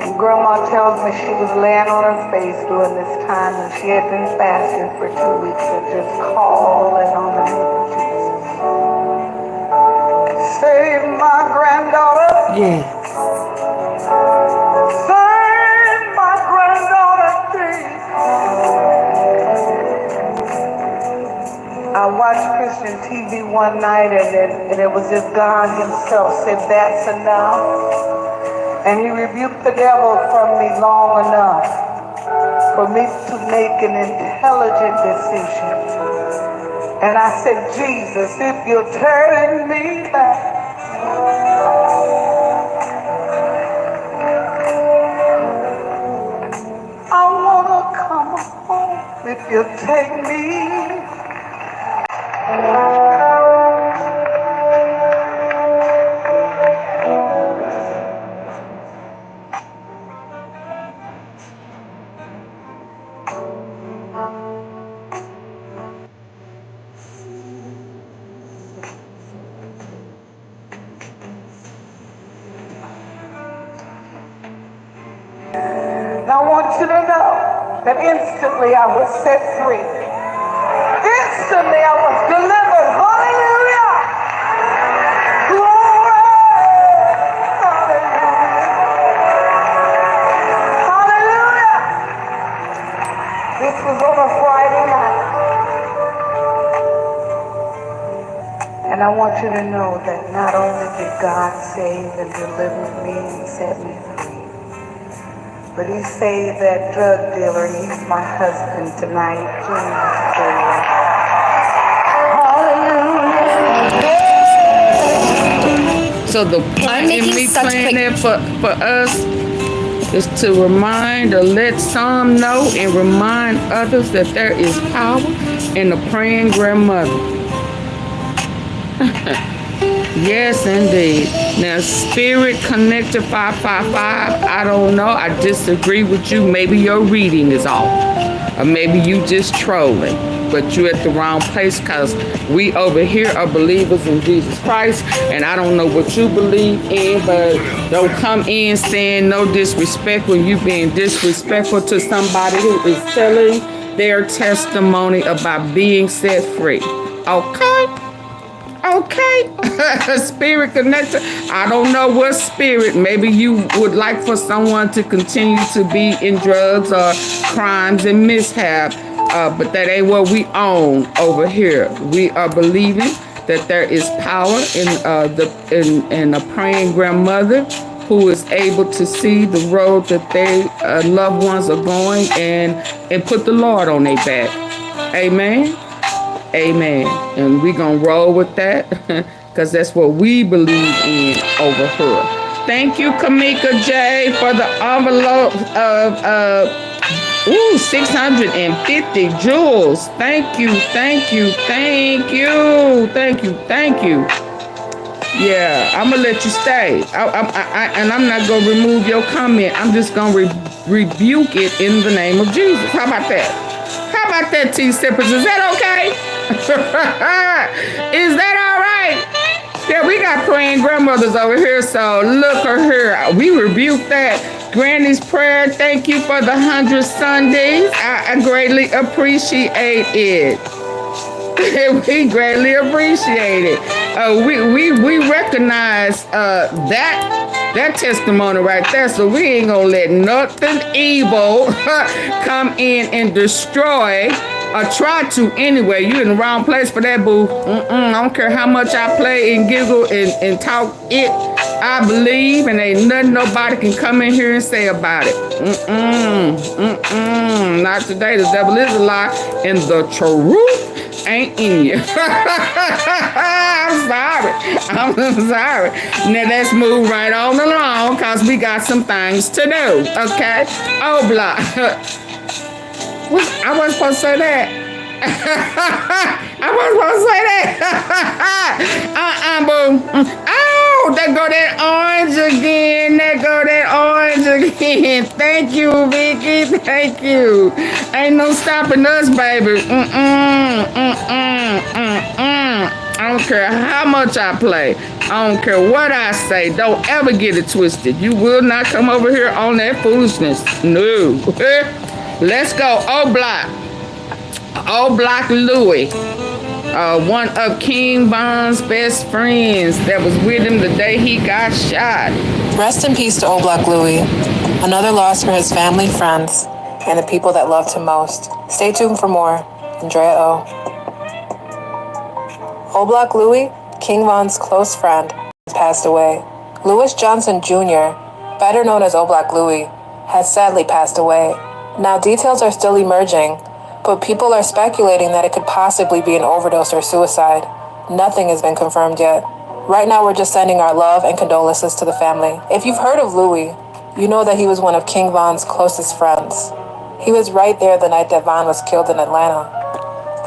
And Grandma tells me she was laying on her face during this time and she had been fasting for 2 weeks and just calling on the name of Jesus. Save my granddaughter. Yes. Save my granddaughter, please. I watched Christian TV one night and it was as God himself said, that's enough. And he rebuked the devil from me long enough for me to make an intelligent decision. And I said, Jesus, if you're turning me back, I want to come home if you take me. And I want you to know that instantly I was set free. Instantly I was delivered. Hallelujah! Glory! Hallelujah! Hallelujah! This was on a Friday night. And I want you to know that not only did God save and deliver me and set me free, but he saved that drug dealer. He's my husband tonight. Hallelujah. So the point in me playing that for us is to remind or let some know and remind others that there is power in the praying grandmother. Yes, indeed. Now, Spirit Connector 555, I don't know. I disagree with you. Maybe your reading is off. Or maybe you just trolling. But you're at the wrong place because we over here are believers in Jesus Christ. And I don't know what you believe in, but don't come in saying no disrespect when you being disrespectful to somebody who is telling their testimony about being set free. Okay? Okay, Spirit Connector. I don't know what spirit. Maybe you would like for someone to continue to be in drugs or crimes and mishap, but that ain't what we own over here. We are believing that there is power in a praying grandmother who is able to see the road that their loved ones are going and put the Lord on their back. Amen. Amen. And we're going to roll with that because that's what we believe in over here. Thank you, Kamika J, for the envelope of 650 jewels. Thank you, thank you, thank you, thank you, thank you. Yeah, I'm going to let you stay. And I'm not going to remove your comment. I'm just going to rebuke it in the name of Jesus. How about that? How about that, T-Sippers? Is that okay? Is that all right? Yeah, we got praying grandmothers over here, so look her here. We rebuke that. Granny's prayer, thank you for the 100 Sundays. I greatly appreciate it. We greatly appreciate it. We recognize that testimony right there, so we ain't gonna let nothing evil come in and destroy. Or try to anyway. You in the wrong place for that, boo. I don't care how much I play and giggle and talk it. I believe, and ain't nothing nobody can come in here and say about it. Not today. The devil is a lie, and the truth ain't in you. I'm sorry. I'm sorry. Now let's move right on along, because we got some things to do. Okay? Oh, blah. I wasn't supposed to say that. I wasn't supposed to say that. Boo. Oh, there go that orange again. There go that orange again. Thank you, Vicky. Thank you. Ain't no stopping us, baby. I don't care how much I play. I don't care what I say. Don't ever get it twisted. You will not come over here on that foolishness. No. Let's go. O Block. O Block Louie. One of KEYGLOCK's best friends that was with him the day he got shot. Rest in peace to O Block Louie. Another loss for his family, friends, and the people that loved him most. Stay tuned for more. Andrea O. O Block Louie, KINGVON's close friend, passed away. Louis Johnson Jr., better known as O Block Louie, has sadly passed away. Now details are still emerging, but people are speculating that it could possibly be an overdose or suicide. Nothing has been confirmed yet. Right now we're just sending our love and condolences to the family. If you've heard of Louie, you know that he was one of KINGVON's closest friends. He was right there the night that Von was killed in Atlanta.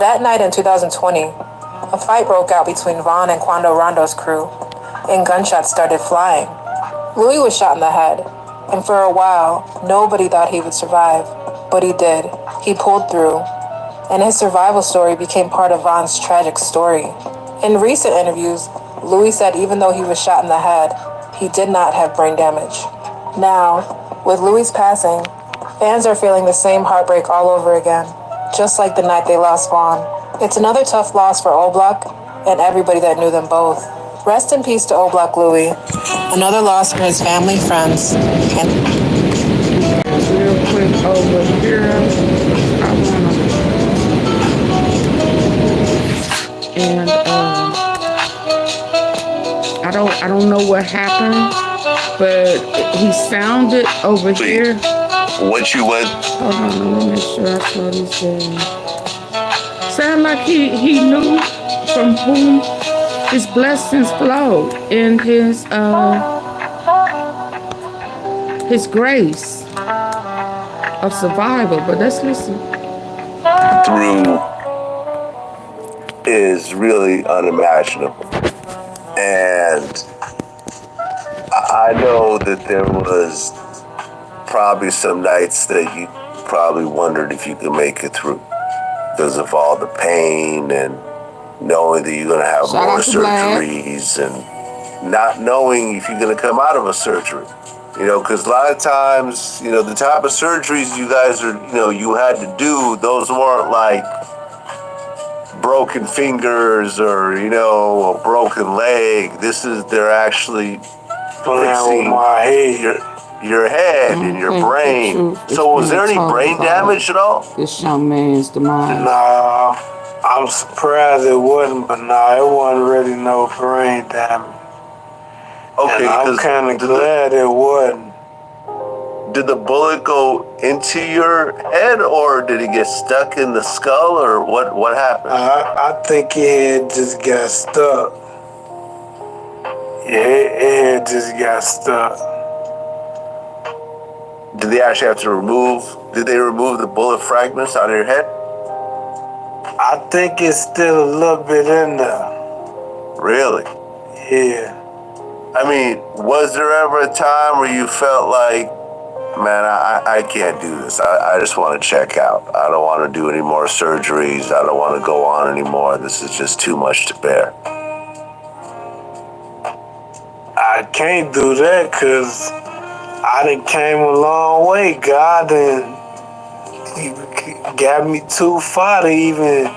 That night in 2020, a fight broke out between Von and Quando Rondo's crew, and gunshots started flying. Louie was shot in the head, and for a while, nobody thought he would survive, but he did. He pulled through, and his survival story became part of Von's tragic story. In recent interviews, Louie said even though he was shot in the head, he did not have brain damage. Now, with Louie's passing, fans are feeling the same heartbreak all over again, just like the night they lost Von. It's another tough loss for O Block and everybody that knew them both. Rest in peace to O Block Louie. Another loss for his family, friends, and real quick over here. I don't know what happened, but he sounded over here. What you went? Hold on, let me make sure I saw these things. Sound like he knew from whom his blessings flowed in his grace of survival. But let's listen. Through is really unimaginable. And I know that there was probably some nights that you probably wondered if you could make it through because of all the pain and knowing that you're going to have more surgeries and not knowing if you're going to come out of a surgery. You know, because a lot of times, you know, the type of surgeries you guys are, you know, you had to do, those weren't like broken fingers or, you know, a broken leg. They're actually fixing your head and your brain. So was there any brain damage at all? This young man's demise. Nah, I'm surprised it wasn't, but nah, it wasn't really no brain damage. Okay, and I'm kind of glad it wasn't. Did the bullet go into your head, or did it get stuck in the skull, or what happened? I think your head just got stuck. Your head just got stuck. Did they actually have to remove the bullet fragments out of your head? I think it's still a little bit in there. Really? Yeah. I mean, was there ever a time where you felt like, man, I can't do this. I just want to check out. I don't want to do any more surgeries. I don't want to go on anymore. This is just too much to bear. I can't do that because I done came a long way. God done got me too far to even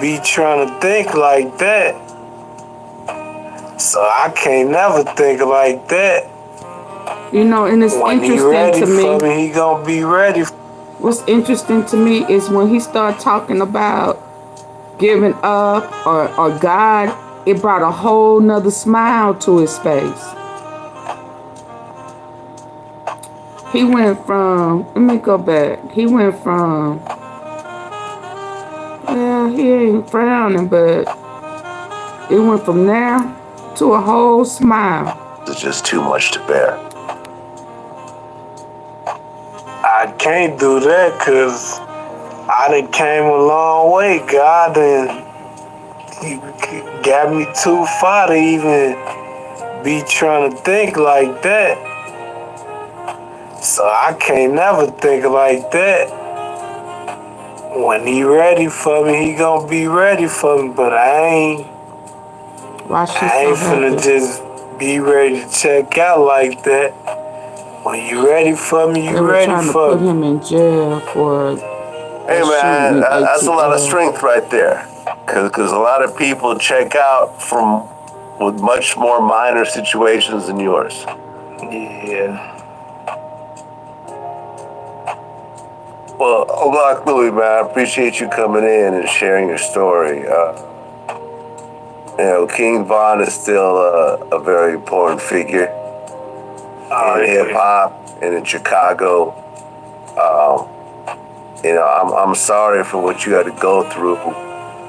be trying to think like that. So I can't never think like that. You know, and it's when interesting he ready to me. For me, he gonna be ready. What's interesting to me is when he started talking about giving up or God, it brought a whole nother smile to his face. He went from, let me go back. He went from, well, he ain't frowning, but it went from there to a whole smile. It's just too much to bear. I can't do that because I done came a long way. God done got me too far to even be trying to think like that. So I can't never think like that. When he ready for me, he gonna be ready for me. But I ain't finna just be ready to check out like that. When you ready for me, you ready for me. They were trying to put him in jail for Hey man, that's a lot of strength right there. Because a lot of people check out from with much more minor situations than yours. Yeah. Well, Black Louie, man, I appreciate you coming in and sharing your story. KINGVON is still a very important figure in hip hop and in Chicago. I'm sorry for what you had to go through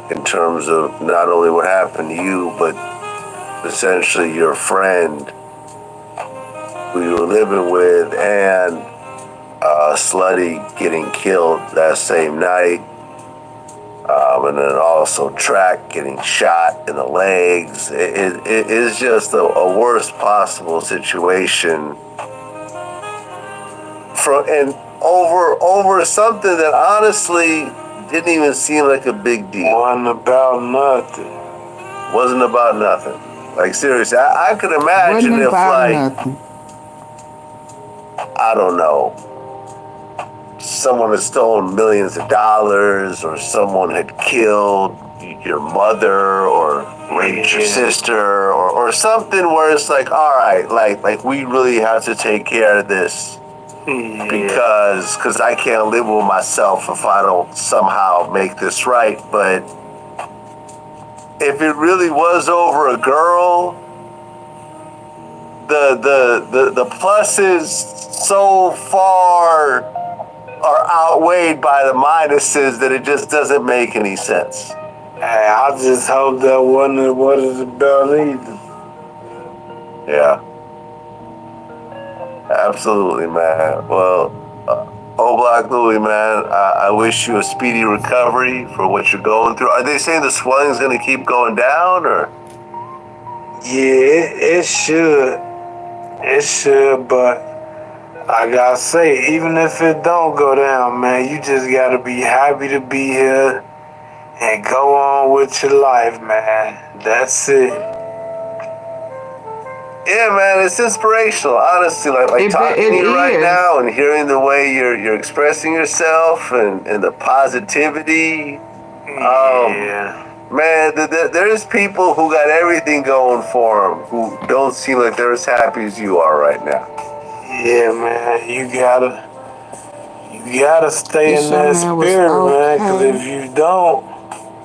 in terms of not only what happened to you, but essentially your friend who you were living with and Slutty getting killed that same night. And then also Track getting shot in the legs. It is just a worst possible situation. Over something that honestly didn't even seem like a big deal. Wasn't about nothing. Wasn't about nothing. Like seriously, I could imagine if nothing. I don't know, someone had stolen millions of dollars, or someone had killed your mother, or raped your sister, or something where it's like, all right, like we really have to take care of this because I can't live with myself if I don't somehow make this right. But if it really was over a girl, the pluses so far are outweighed by the minuses that it just doesn't make any sense. Hey, I just hope that wasn't what it's about either. Yeah. Absolutely, man. Well, Black Louie, man, I wish you a speedy recovery for what you're going through. Are they saying the swelling's going to keep going down, or? Yeah, it should. It should, but I gotta say, even if it don't go down, man, you just gotta be happy to be here and go on with your life, man. That's it. Yeah, man, it's inspirational, honestly. Like talking to you right now and hearing the way you're expressing yourself and the positivity. Man, there's people who got everything going for them who don't seem like they're as happy as you are right now. Yeah, man, you gotta stay in that spirit, man, because if you don't,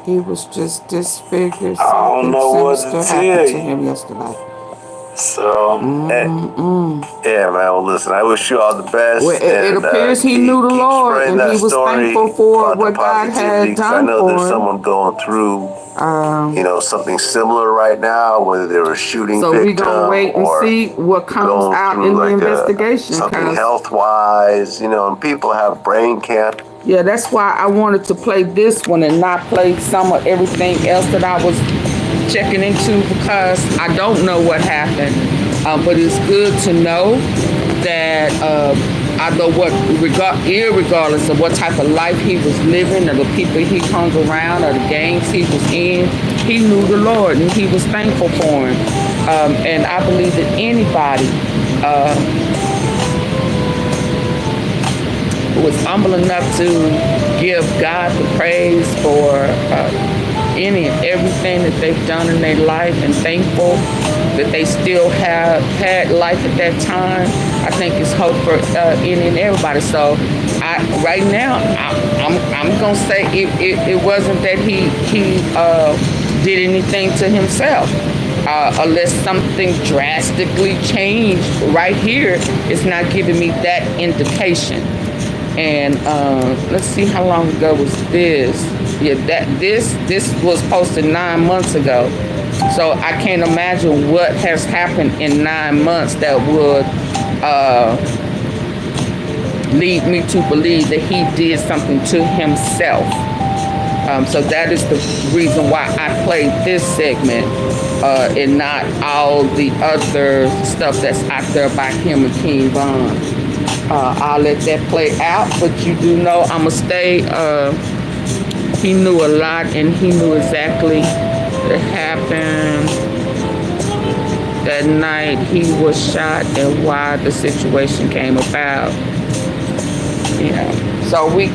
he was just disfigured. I don't know what to tell you. To him yesterday. So, yeah, man. Well, listen, I wish you all the best. Well, it appears he knew the Lord, and he was thankful for what God had done I know for there's him. someone going through, something similar right now, whether they were shooting so victim, we gonna wait and see what comes out in the investigation. Something health-wise, and people have brain cancer. Yeah, that's why I wanted to play this one and not play some of everything else that I was checking into, because I don't know what happened, but it's good to know that irregardless of what type of life he was living, or the people he hung around, or the gangs he was in, he knew the Lord and he was thankful for him. And I believe that anybody who was humble enough to give God the praise for any and everything that they've done in their life, and thankful that they still have had life at that time, I think it's hope for any and everybody. So right now, I'm gonna say it wasn't that he did anything to himself, unless something drastically changed right here. It's not giving me that indication. And let's see, how long ago was this? Yeah, this was posted 9 months ago. So I can't imagine what has happened in 9 months that would lead me to believe that he did something to himself. So that is the reason why I played this segment and not all the other stuff that's out there by him and KEYGLOCK. I'll let that play out, but you do know I'm going to stay. He knew a lot, and he knew exactly what happened that night he was shot and why the situation came about. Yeah. So we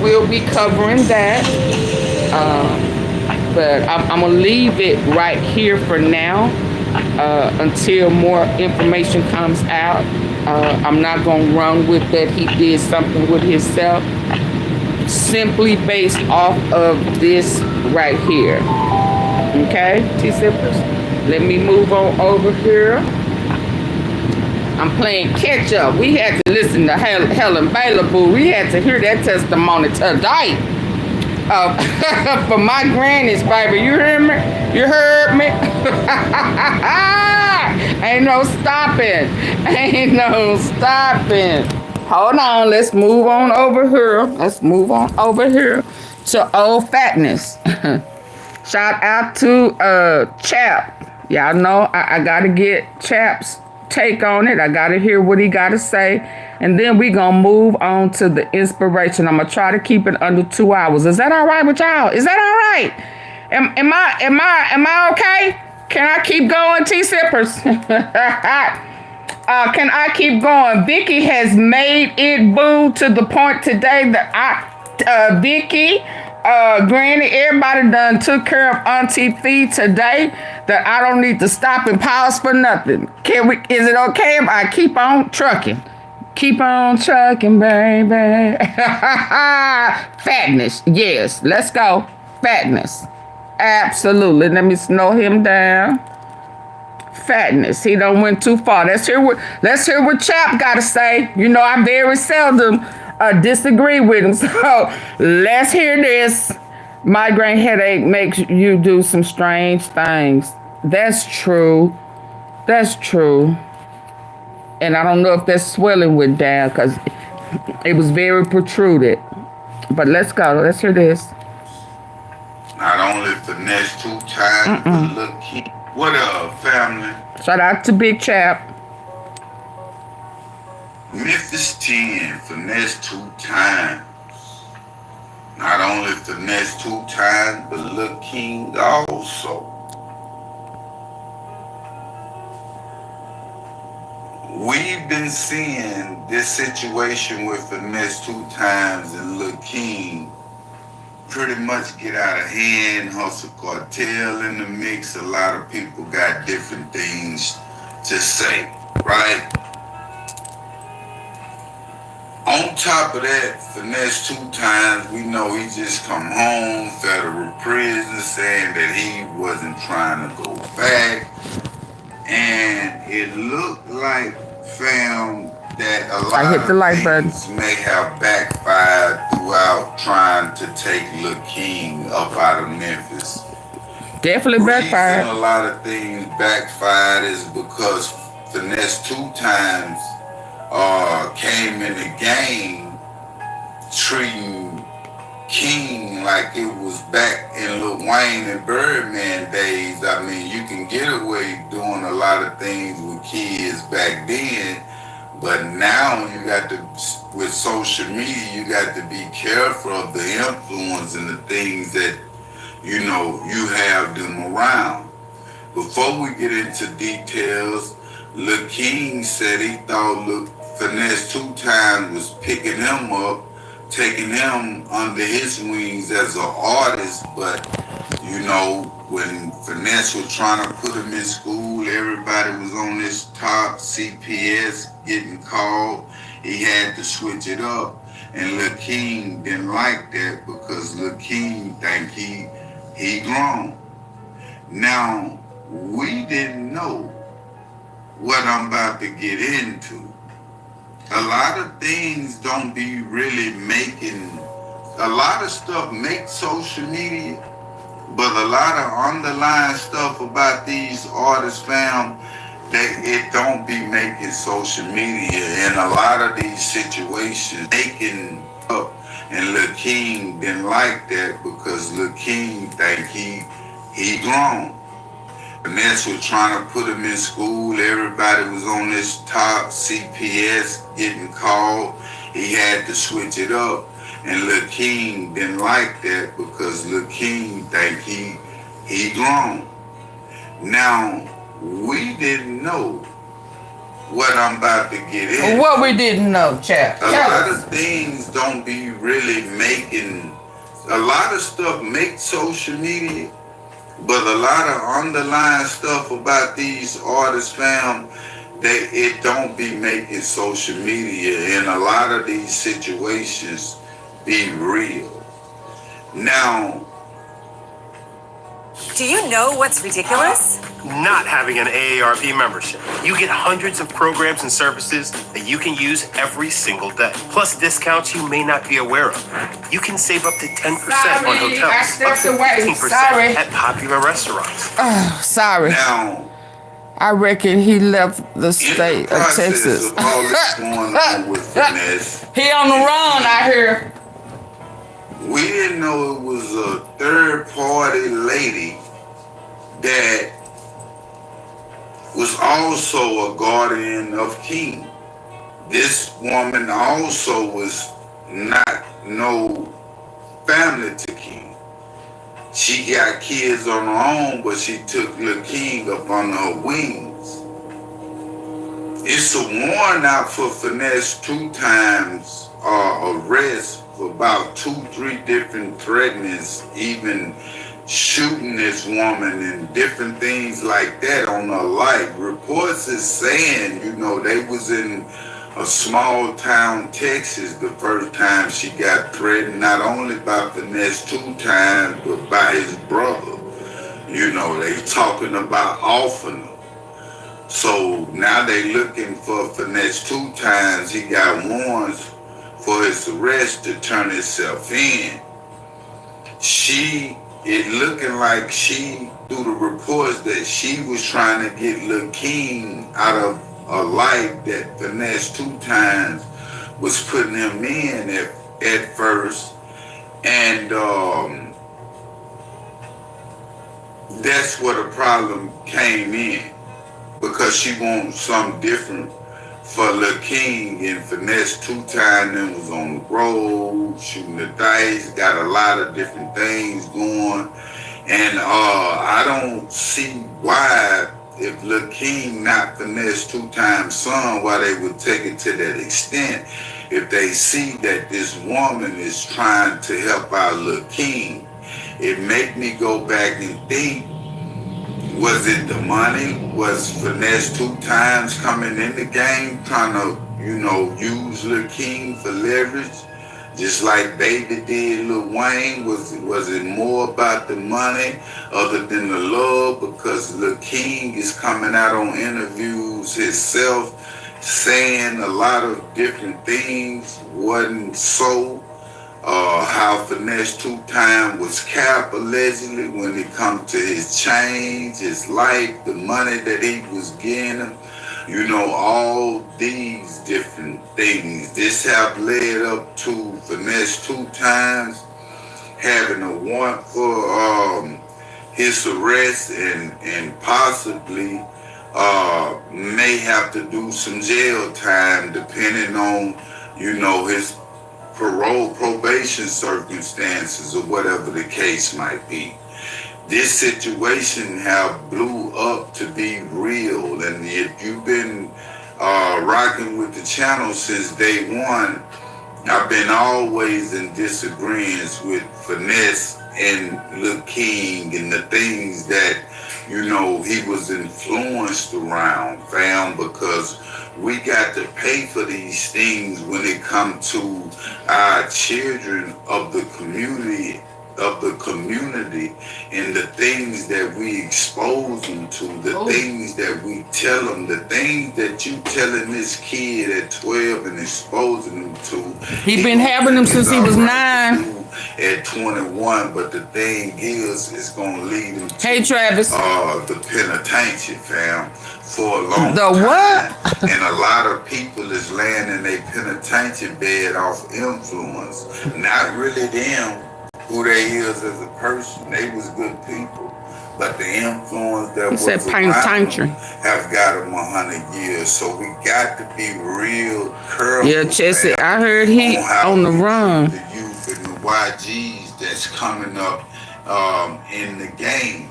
will be covering that. But I'm gonna leave it right here for now until more information comes out. I'm not gonna run with that he did something with himself, simply based off of this right here. Okay, T-Sippers? Let me move on over here. I'm playing catch up. We had to listen to Helen Baylor, boo. We had to hear that testimony today. For my grannies, baby. You hear me? You heard me? Ain't no stopping. Ain't no stopping. Hold on. Let's move on over here. Let's move on over here to Old Fatness. Shout out to Chap. Y'all know I gotta get Chap's take on it. I gotta hear what he gotta say, and then we gonna move on to the inspiration. I'm gonna try to keep it under 2 hours. Is that all right with y'all? Is that all right? Am I okay? Can I keep going, T-Sippers? Can I keep going? Vicky has made it, boo, to the point today that Vicky, Granny, everybody done took care of AunTeaFee today, that I don't need to stop and pause for nothing. Is it okay if I keep on trucking? Keep on trucking, baby. Fatness, yes, let's go. Fatness, absolutely. Let me slow him down. Fatness, he done went too far. Let's hear what Chap got to say. You know, I very seldom disagree with him, so let's hear this. Migraine headache makes you do some strange things. That's true. That's true. And I don't know if that swelling went down because it was very protruded. But let's go. Let's hear this. Not only finesse 2 times, but look, what up, family? Shout out to Big Chap. Memphis 10, finesse 2 times. Not only finesse 2 times, but look, King also. We've been seeing this situation with finesse 2 times and Lil King pretty much get out of hand. Hustle cartel in the mix. A lot of people got different things to say, right? On top of that, finesse 2 times, we know he just come home, federal prison, saying that he wasn't trying to go back. And it looked like, fam, that a lot of things may have backfired throughout trying to take Lil King up out of Memphis. Definitely backfired. A lot of things backfired is because finesse 2 times came in the game treating King like it was back in Lil Wayne and Birdman days. I mean, you can get away doing a lot of things with kids back then, but now you got to, with social media, you got to be careful of the influence and the things that, you know, you have them around. Before we get into details, Lil King said he thought finesse 2 times was picking him up, taking him under his wings as an artist, but you know, when Finesse was trying to put him in school, everybody was on his top, CPS getting called, he had to switch it up, and Lil King didn't like that because Lil King think he grown. Now, we didn't know what I'm about to get into. A lot of things don't be really making, a lot of stuff makes social media, but a lot of underlying stuff about these artists, fam, it don't be making social media, and a lot of these situations making up, and Lil King didn't like that because Lil King think he grown. Finesse was trying to put him in school. Everybody was on this top CPS getting called. He had to switch it up, and Lil King didn't like that because Lil King think he grown. Now, we didn't know what I'm about to get into. What we didn't know, chap. A lot of things don't be really making, a lot of stuff makes social media, but a lot of underlying stuff about these artists, fam, it don't be making social media, and a lot of these situations be real. Now, do you know what's ridiculous? Not having an AARP membership. You get hundreds of programs and services that you can use every single day. Plus discounts you may not be aware of. You can save up to 10% on hotels. I stepped away. 15% Sorry. at popular restaurants. Oh, sorry. Now, I reckon he left the state of Texas. of all this going on with Finesse, He on the run out here. we didn't know it was a third-party lady that was also a guardian of King. This woman also was not no family to King. She got kids on her own, but she took Lil King up on her wings. It's a warrant out for FINESSE2TYMES arrest for about 2-3 different threatenings, even shooting this woman and different things like that on her life. Reports is saying, you know, they was in a small town, Texas, the first time she got threatened, not only by FINESSE2TYMES, but by his brother. You know, they talking about offing her. So now they looking for FINESSE2TYMES. He got warrants for his arrest to turn himself in. It looking like she, through the reports, that she was trying to get Lil King out of a life that FINESSE2TYMES was putting him in at first. And that's where the problem came in, because she wants something different for Lil King, and FINESSE2TYMES and was on the road, shooting the dice, got a lot of different things going. And I don't see why, if Lil King not FINESSE2TYMES' son, why they would take it to that extent if they see that this woman is trying to help out Lil King. It make me go back and think, was it the money? Was FINESSE2TYMES coming in the game trying to, you know, use Lil King for leverage? Just like Baby did Lil Wayne? Was it more about the money other than the love? Because Lil King is coming out on interviews himself saying a lot of different things wasn't so. How FINESSE2TYMES was capped allegedly when it comes to his change, his life, the money that he was getting, you know, all these different things. This have led up to FINESSE2TYMES having a warrant for his arrest and possibly may have to do some jail time depending on, you know, his probation circumstances or whatever the case might be. This situation have blew up to be real, and if you've been rocking with the channel since day one, I've been always in disagreement with Finesse and Lil King and the things that, you know, he was influenced around, fam, because we got to pay for these things when it comes to our children of the community of the community and the things that we expose them to, the things that we tell them, the things that you telling this kid at 12 and exposing them to. He been having them since he was 9. At 21, but the thing is, it's gonna lead him to Travis. The penitentiary, fam, for a long the time. What? And a lot of people is laying in their penitentiary bed off influence. Not really them, who they is as a person. They was good people. But the influence that was around them have got them 100 years. So we got to be real careful. Yeah, Chessie, I heard he on the run. The youth and the YGs that's coming up in the game.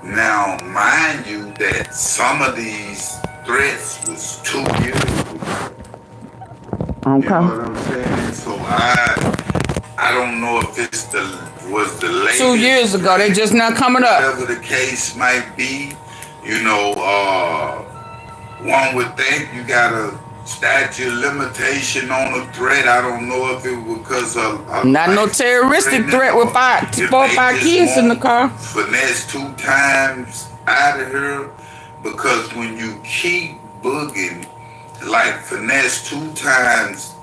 Now, mind you that some of these threats was 2 years ago. Okay. You know what I'm saying? So I don't know if it's was the latest. 2 years ago, they just not coming up. Whatever the case might be, you know, one would think you got a statute of limitation on a threat. I don't know if it was because of not no terroristic threat with 4 or 5 kids in the car. Finesse 2 times out of here, because when you keep booging, like Finesse 2 times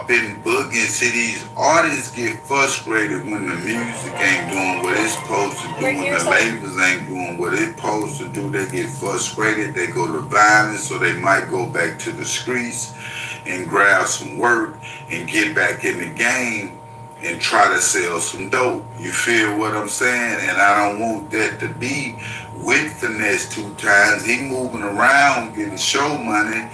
been booging, see, these artists get frustrated when the music ain't doing what it's supposed to do, when the labels ain't doing what it's supposed to do. They get frustrated, they go to violence, or they might go back to the streets and grab some work and get back in the game and try to sell some dope. You feel what I'm saying? And I don't want that to be with Finesse 2 times. He moving around getting show money.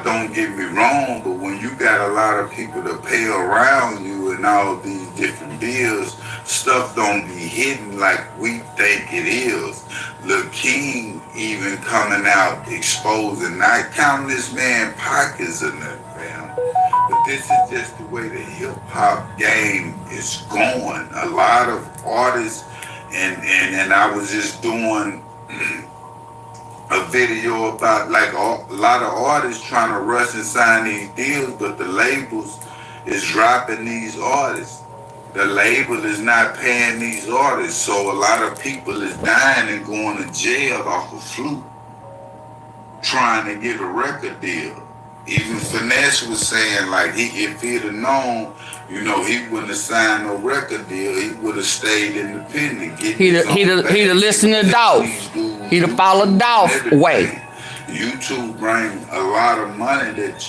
Don't get me wrong, but when you got a lot of people to pay around you and all these different bills, stuff don't be hidden like we think it is. Lil King even coming out exposing, not counting this man pockets in there, fam. But this is just the way the hip hop game is going. A lot of artists, and I was just doing a video about like a lot of artists trying to rush and sign these deals, but the labels is dropping these artists. The label is not paying these artists, so a lot of people is dying and going to jail off a fluke trying to get a record deal. Even Finesse was saying, like, if he'd have known, you know, he wouldn't have signed no record deal. He would have stayed independent. He'd have listened to Dolph. He'd have followed Dolph way. YouTube bring a lot of money that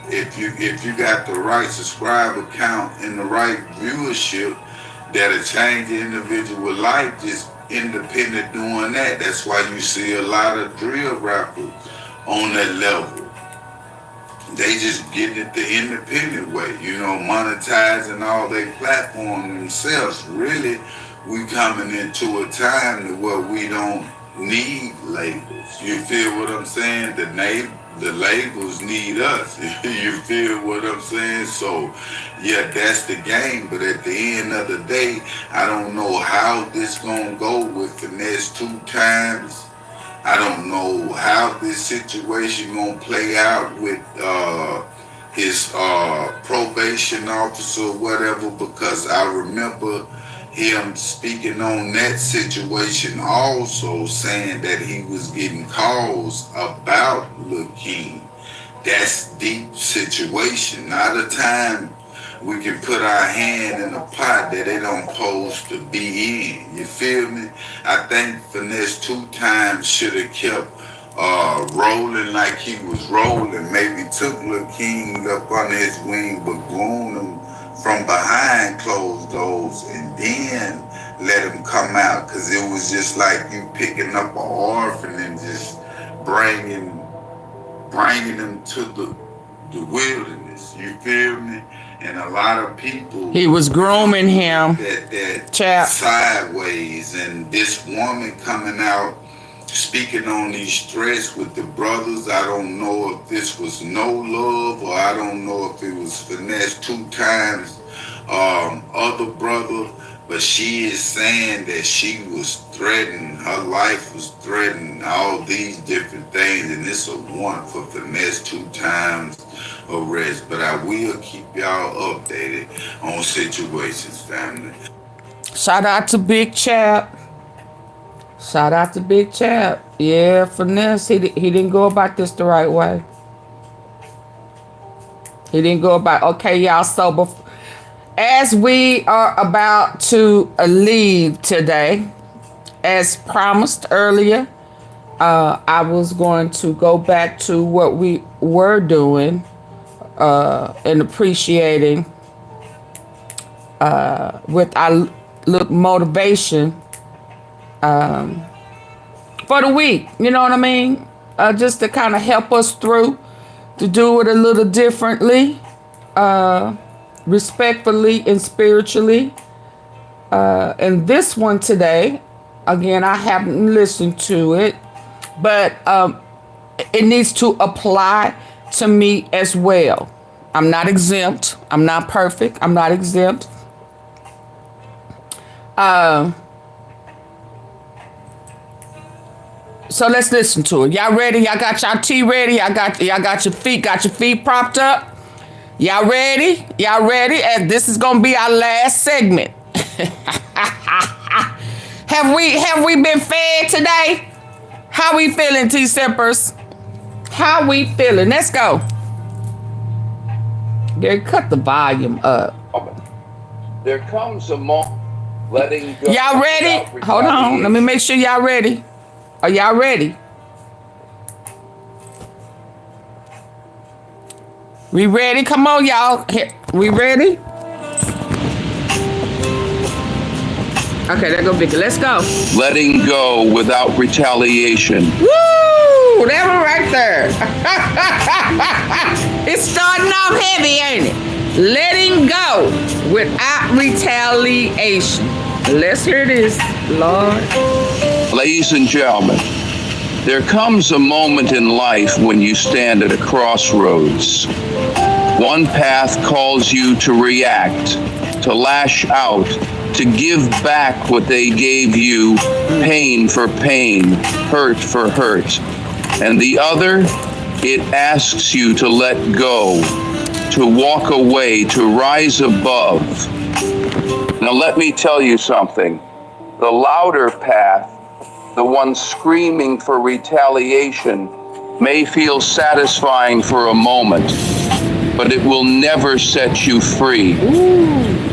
if you got the right subscribe account and the right viewership, that'll change the individual life. Just independent doing that. That's why you see a lot of drill rappers on that level. They just getting it the independent way, you know, monetizing all their platform themselves. Really, we coming into a time where we don't need labels. You feel what I'm saying? The labels need us. You feel what I'm saying? So, yeah, that's the game. But at the end of the day, I don't know how this gonna go with Finesse 2 times. I don't know how this situation gonna play out with his probation officer or whatever, because I remember him speaking on that situation also, saying that he was getting calls about Lil King. That's deep situation, not a time we can put our hand in a pot that they don't supposed to be in. You feel me? I think Finesse 2 times should have kept rolling like he was rolling. Maybe took Lil King up under his wing, but groomed him from behind closed doors and then let him come out. Because it was just like you picking up an orphan and just bringing him to the wilderness. You feel me? And a lot of people, he was grooming him that sideways. And this woman coming out speaking on these threats with the brothers, I don't know if this was no love, or I don't know if it was Finesse 2 times other brother, but she is saying that she was threatened, her life was threatened, all these different things, and it's a warrant for Finesse 2 times arrest, but I will keep y'all updated on situations, family. Shout out to Big Chap. Shout out to Big Chap. Yeah, Finesse, he didn't go about this the right way. He didn't go about, okay, y'all, so as we are about to leave today, as promised earlier, I was going to go back to what we were doing and appreciating with our motivation for the week. You know what I mean? Just to kind of help us through, to do it a little differently, respectfully and spiritually. And this one today, again, I haven't listened to it, but it needs to apply to me as well. I'm not exempt. I'm not perfect. I'm not exempt. So let's listen to it. Y'all ready? Y'all got y'all tea ready? Y'all got your feet propped up? Y'all ready? Y'all ready? And this is gonna be our last segment. Have we been fed today? How we feeling, T-Sippers? How we feeling? Let's go. Gary, cut the volume up. There comes a moment letting go. Y'all ready? Hold on. Let me make sure y'all ready. Are y'all ready? We ready? Come on, y'all. We ready? Okay, there go Vicky. Let's go. Letting go without retaliation. Woo! That one right there. It's starting off heavy, ain't it? Letting go without retaliation. Let's hear this, Lord. Ladies and gentlemen, there comes a moment in life when you stand at a crossroads. One path calls you to react, to lash out, to give back what they gave you, pain for pain, hurt for hurt. And the other, it asks you to let go, to walk away, to rise above. Now let me tell you something. The louder path, the one screaming for retaliation, may feel satisfying for a moment, but it will never set you free.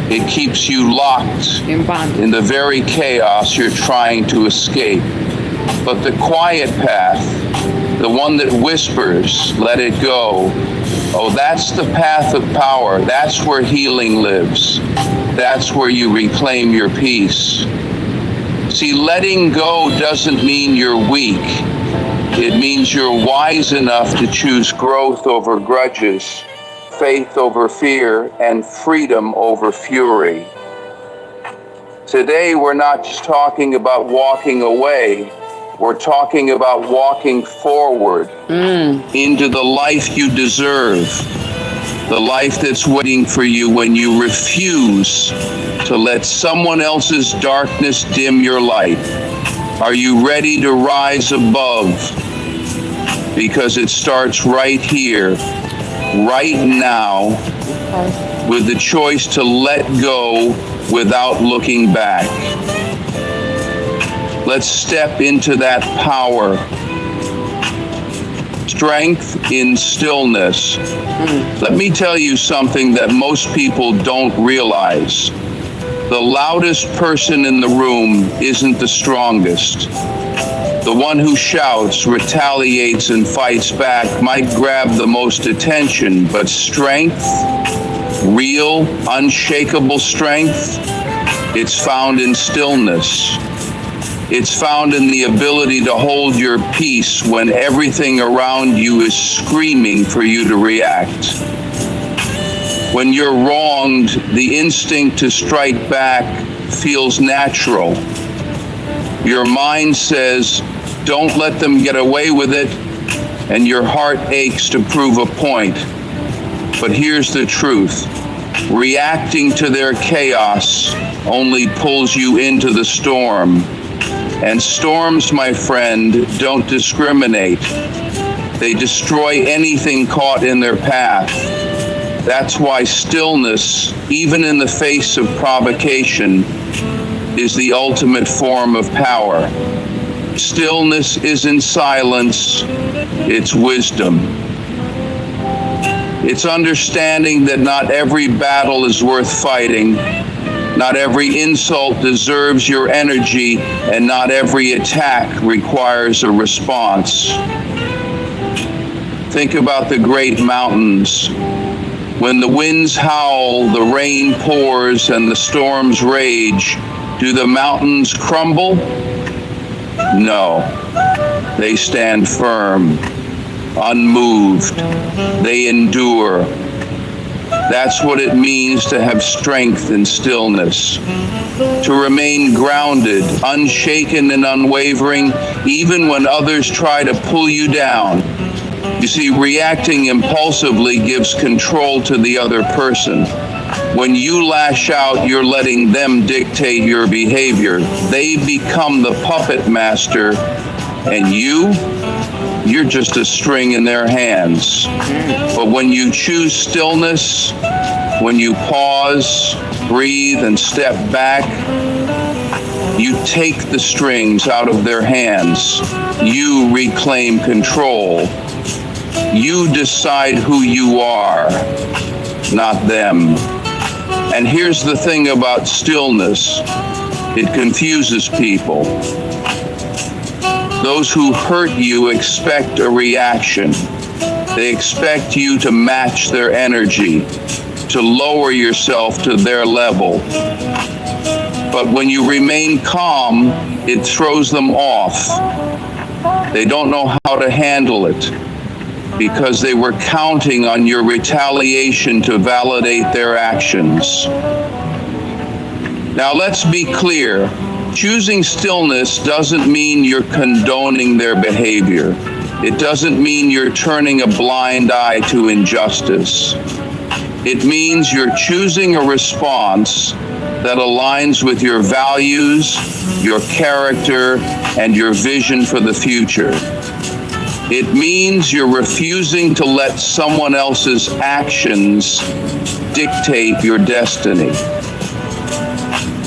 It keeps you locked in the very chaos you're trying to escape. But the quiet path, the one that whispers, let it go, oh, that's the path of power. That's where healing lives. That's where you reclaim your peace. See, letting go doesn't mean you're weak. It means you're wise enough to choose growth over grudges, faith over fear, and freedom over fury. Today, we're not just talking about walking away. We're talking about walking forward into the life you deserve, the life that's waiting for you when you refuse to let someone else's darkness dim your light. Are you ready to rise above? Because it starts right here, right now, with the choice to let go without looking back. Let's step into that power. Strength in stillness. Let me tell you something that most people don't realize. The loudest person in the room isn't the strongest. The one who shouts, retaliates, and fights back might grab the most attention, but strength, real, unshakable strength, it's found in stillness. It's found in the ability to hold your peace when everything around you is screaming for you to react. When you're wronged, the instinct to strike back feels natural. Your mind says, don't let them get away with it, and your heart aches to prove a point. But here's the truth. Reacting to their chaos only pulls you into the storm. And storms, my friend, don't discriminate. They destroy anything caught in their path. That's why stillness, even in the face of provocation, is the ultimate form of power. Stillness isn't silence, it's wisdom. It's understanding that not every battle is worth fighting, not every insult deserves your energy, and not every attack requires a response. Think about the great mountains. When the winds howl, the rain pours, and the storms rage, do the mountains crumble? No. They stand firm, unmoved. They endure. That's what it means to have strength and stillness. To remain grounded, unshaken and unwavering, even when others try to pull you down. You see, reacting impulsively gives control to the other person. When you lash out, you're letting them dictate your behavior. They become the puppet master, and you're just a string in their hands. But when you choose stillness, when you pause, breathe, and step back, you take the strings out of their hands. You reclaim control. You decide who you are, not them. And here's the thing about stillness. It confuses people. Those who hurt you expect a reaction. They expect you to match their energy, to lower yourself to their level. But when you remain calm, it throws them off. They don't know how to handle it because they were counting on your retaliation to validate their actions. Now let's be clear. Choosing stillness doesn't mean you're condoning their behavior. It doesn't mean you're turning a blind eye to injustice. It means you're choosing a response that aligns with your values, your character, and your vision for the future. It means you're refusing to let someone else's actions dictate your destiny.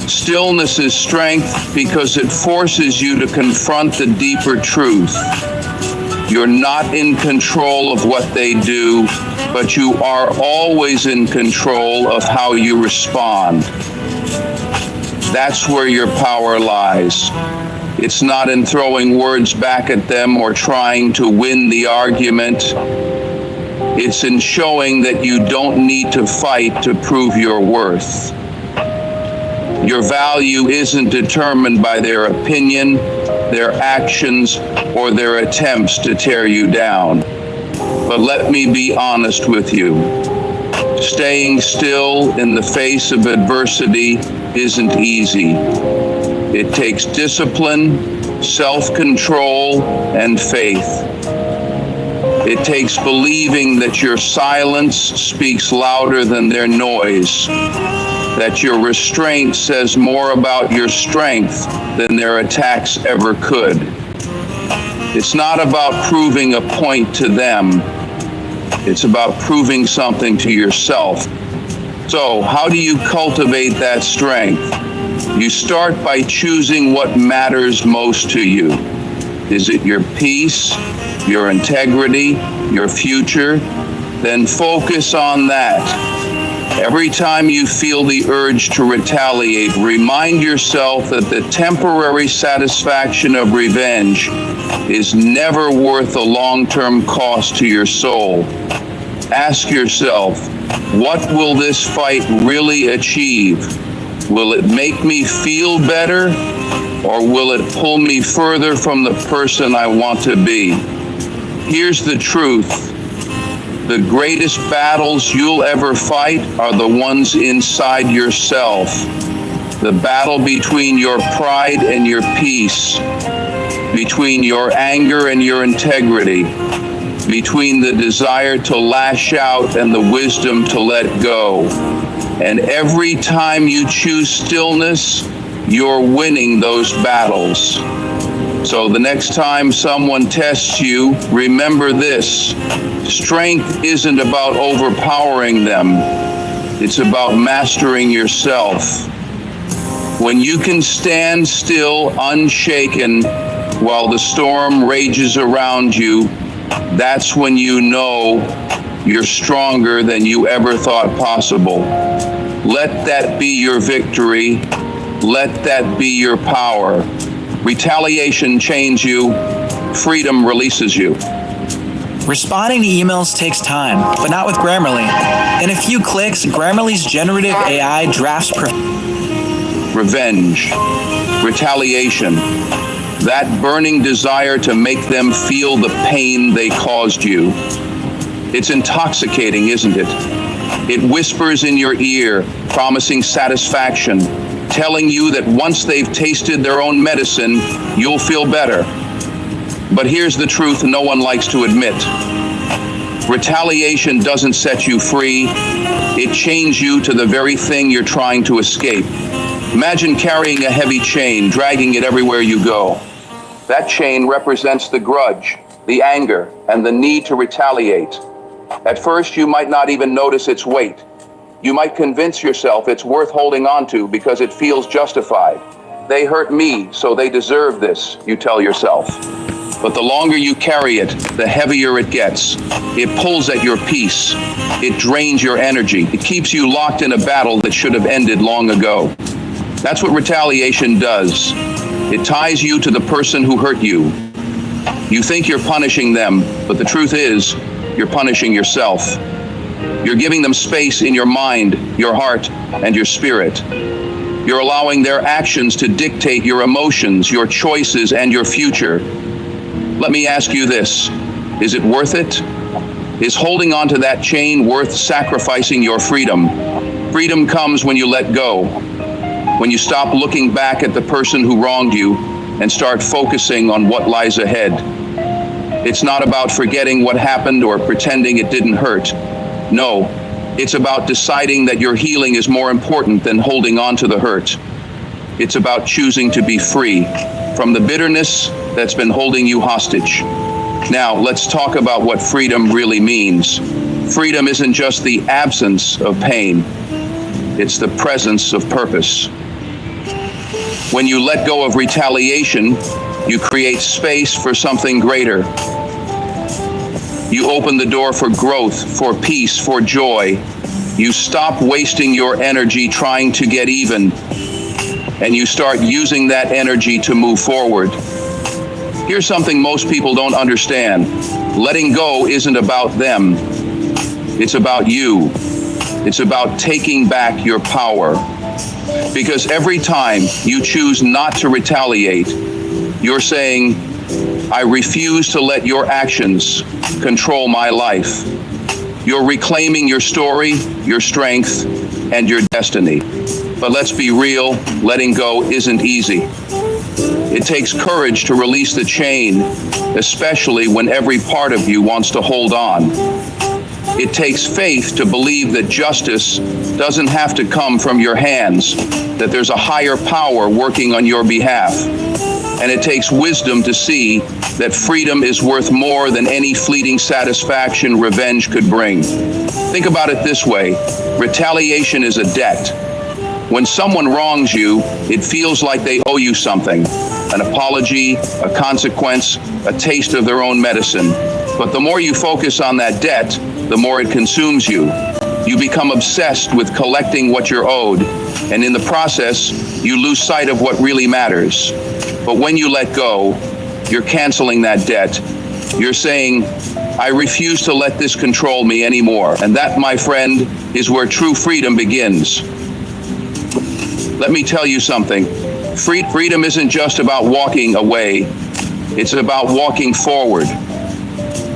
Stillness is strength because it forces you to confront the deeper truth. You're not in control of what they do, but you are always in control of how you respond. That's where your power lies. It's not in throwing words back at them or trying to win the argument. It's in showing that you don't need to fight to prove your worth. Your value isn't determined by their opinion, their actions, or their attempts to tear you down. But let me be honest with you. Staying still in the face of adversity isn't easy. It takes discipline, self-control, and faith. It takes believing that your silence speaks louder than their noise, that your restraint says more about your strength than their attacks ever could. It's not about proving a point to them. It's about proving something to yourself. So, how do you cultivate that strength? You start by choosing what matters most to you. Is it your peace, your integrity, your future? Then focus on that. Every time you feel the urge to retaliate, remind yourself that the temporary satisfaction of revenge is never worth the long-term cost to your soul. Ask yourself, what will this fight really achieve? Will it make me feel better, or will it pull me further from the person I want to be? Here's the truth. The greatest battles you'll ever fight are the ones inside yourself. The battle between your pride and your peace, between your anger and your integrity, between the desire to lash out and the wisdom to let go. And every time you choose stillness, you're winning those battles. So the next time someone tests you, remember this. Strength isn't about overpowering them. It's about mastering yourself. When you can stand still, unshaken, while the storm rages around you, that's when you know you're stronger than you ever thought possible. Let that be your victory. Let that be your power. Retaliation chains you. Freedom releases you. Responding to emails takes time, but not with Grammarly. In a few clicks, Grammarly's generative AI drafts revenge, retaliation, that burning desire to make them feel the pain they caused you. It's intoxicating, isn't it? It whispers in your ear, promising satisfaction, telling you that once they've tasted their own medicine, you'll feel better. But here's the truth no one likes to admit. Retaliation doesn't set you free. It chains you to the very thing you're trying to escape. Imagine carrying a heavy chain, dragging it everywhere you go. That chain represents the grudge, the anger, and the need to retaliate. At first, you might not even notice its weight. You might convince yourself it's worth holding on to because it feels justified. They hurt me, so they deserve this, you tell yourself. But the longer you carry it, the heavier it gets. It pulls at your peace. It drains your energy. It keeps you locked in a battle that should have ended long ago. That's what retaliation does. It ties you to the person who hurt you. You think you're punishing them, but the truth is, you're punishing yourself. You're giving them space in your mind, your heart, and your spirit. You're allowing their actions to dictate your emotions, your choices, and your future. Let me ask you this. Is it worth it? Is holding on to that chain worth sacrificing your freedom? Freedom comes when you let go. When you stop looking back at the person who wronged you and start focusing on what lies ahead. It's not about forgetting what happened or pretending it didn't hurt. No, it's about deciding that your healing is more important than holding on to the hurt. It's about choosing to be free from the bitterness that's been holding you hostage. Now, let's talk about what freedom really means. Freedom isn't just the absence of pain. It's the presence of purpose. When you let go of retaliation, you create space for something greater. You open the door for growth, for peace, for joy. You stop wasting your energy trying to get even, and you start using that energy to move forward. Here's something most people don't understand. Letting go isn't about them. It's about you. It's about taking back your power. Because every time you choose not to retaliate, you're saying, I refuse to let your actions control my life. You're reclaiming your story, your strength, and your destiny. But let's be real, letting go isn't easy. It takes courage to release the chain, especially when every part of you wants to hold on. It takes faith to believe that justice doesn't have to come from your hands, that there's a higher power working on your behalf. And it takes wisdom to see that freedom is worth more than any fleeting satisfaction revenge could bring. Think about it this way. Retaliation is a debt. When someone wrongs you, it feels like they owe you something. An apology, a consequence, a taste of their own medicine. But the more you focus on that debt, the more it consumes you. You become obsessed with collecting what you're owed, and in the process, you lose sight of what really matters. But when you let go, you're canceling that debt. You're saying, I refuse to let this control me anymore. And that, my friend, is where true freedom begins. Let me tell you something. Freedom isn't just about walking away. It's about walking forward.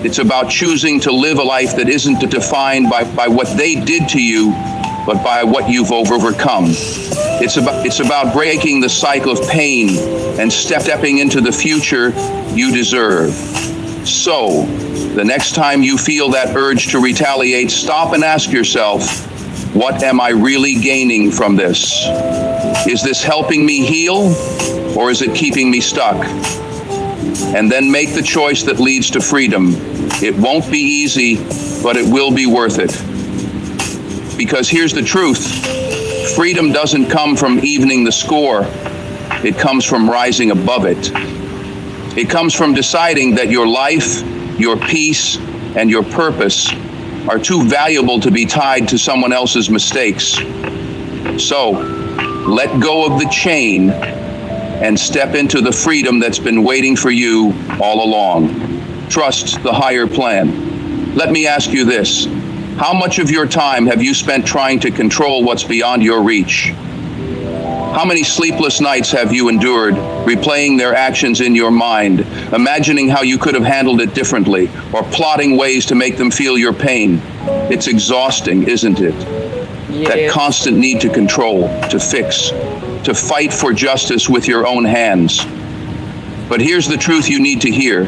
It's about choosing to live a life that isn't defined by what they did to you, but by what you've overcome. It's about breaking the cycle of pain and stepping into the future you deserve. So, the next time you feel that urge to retaliate, stop and ask yourself, what am I really gaining from this? Is this helping me heal, or is it keeping me stuck? and then make the choice that leads to freedom. It won't be easy, but it will be worth it. Because here's the truth. Freedom doesn't come from evening the score. It comes from rising above it. It comes from deciding that your life, your peace, and your purpose are too valuable to be tied to someone else's mistakes. So, let go of the chain and step into the freedom that's been waiting for you all along. Trust the higher plan. Let me ask you this. How much of your time have you spent trying to control what's beyond your reach? How many sleepless nights have you endured, replaying their actions in your mind, imagining how you could have handled it differently, or plotting ways to make them feel your pain? It's exhausting, isn't it? Yes. That constant need to control, to fix, to fight for justice with your own hands. But here's the truth you need to hear.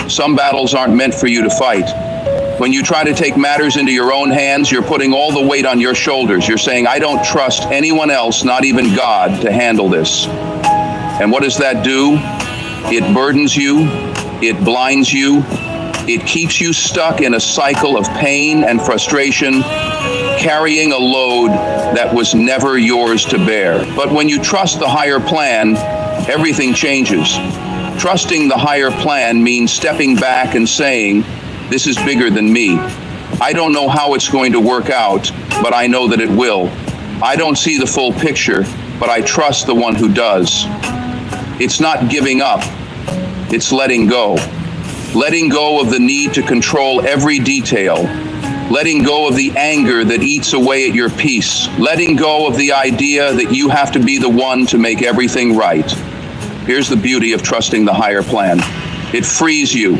Some battles aren't meant for you to fight. When you try to take matters into your own hands, you're putting all the weight on your shoulders. You're saying, I don't trust anyone else, not even God, to handle this. And what does that do? It burdens you. It blinds you. It keeps you stuck in a cycle of pain and frustration, carrying a load that was never yours to bear. But when you trust the higher plan, everything changes. Trusting the higher plan means stepping back and saying, this is bigger than me. I don't know how it's going to work out, but I know that it will. I don't see the full picture, but I trust the one who does. It's not giving up. It's letting go. Letting go of the need to control every detail. Letting go of the anger that eats away at your peace. Letting go of the idea that you have to be the one to make everything right. Here's the beauty of trusting the higher plan. It frees you.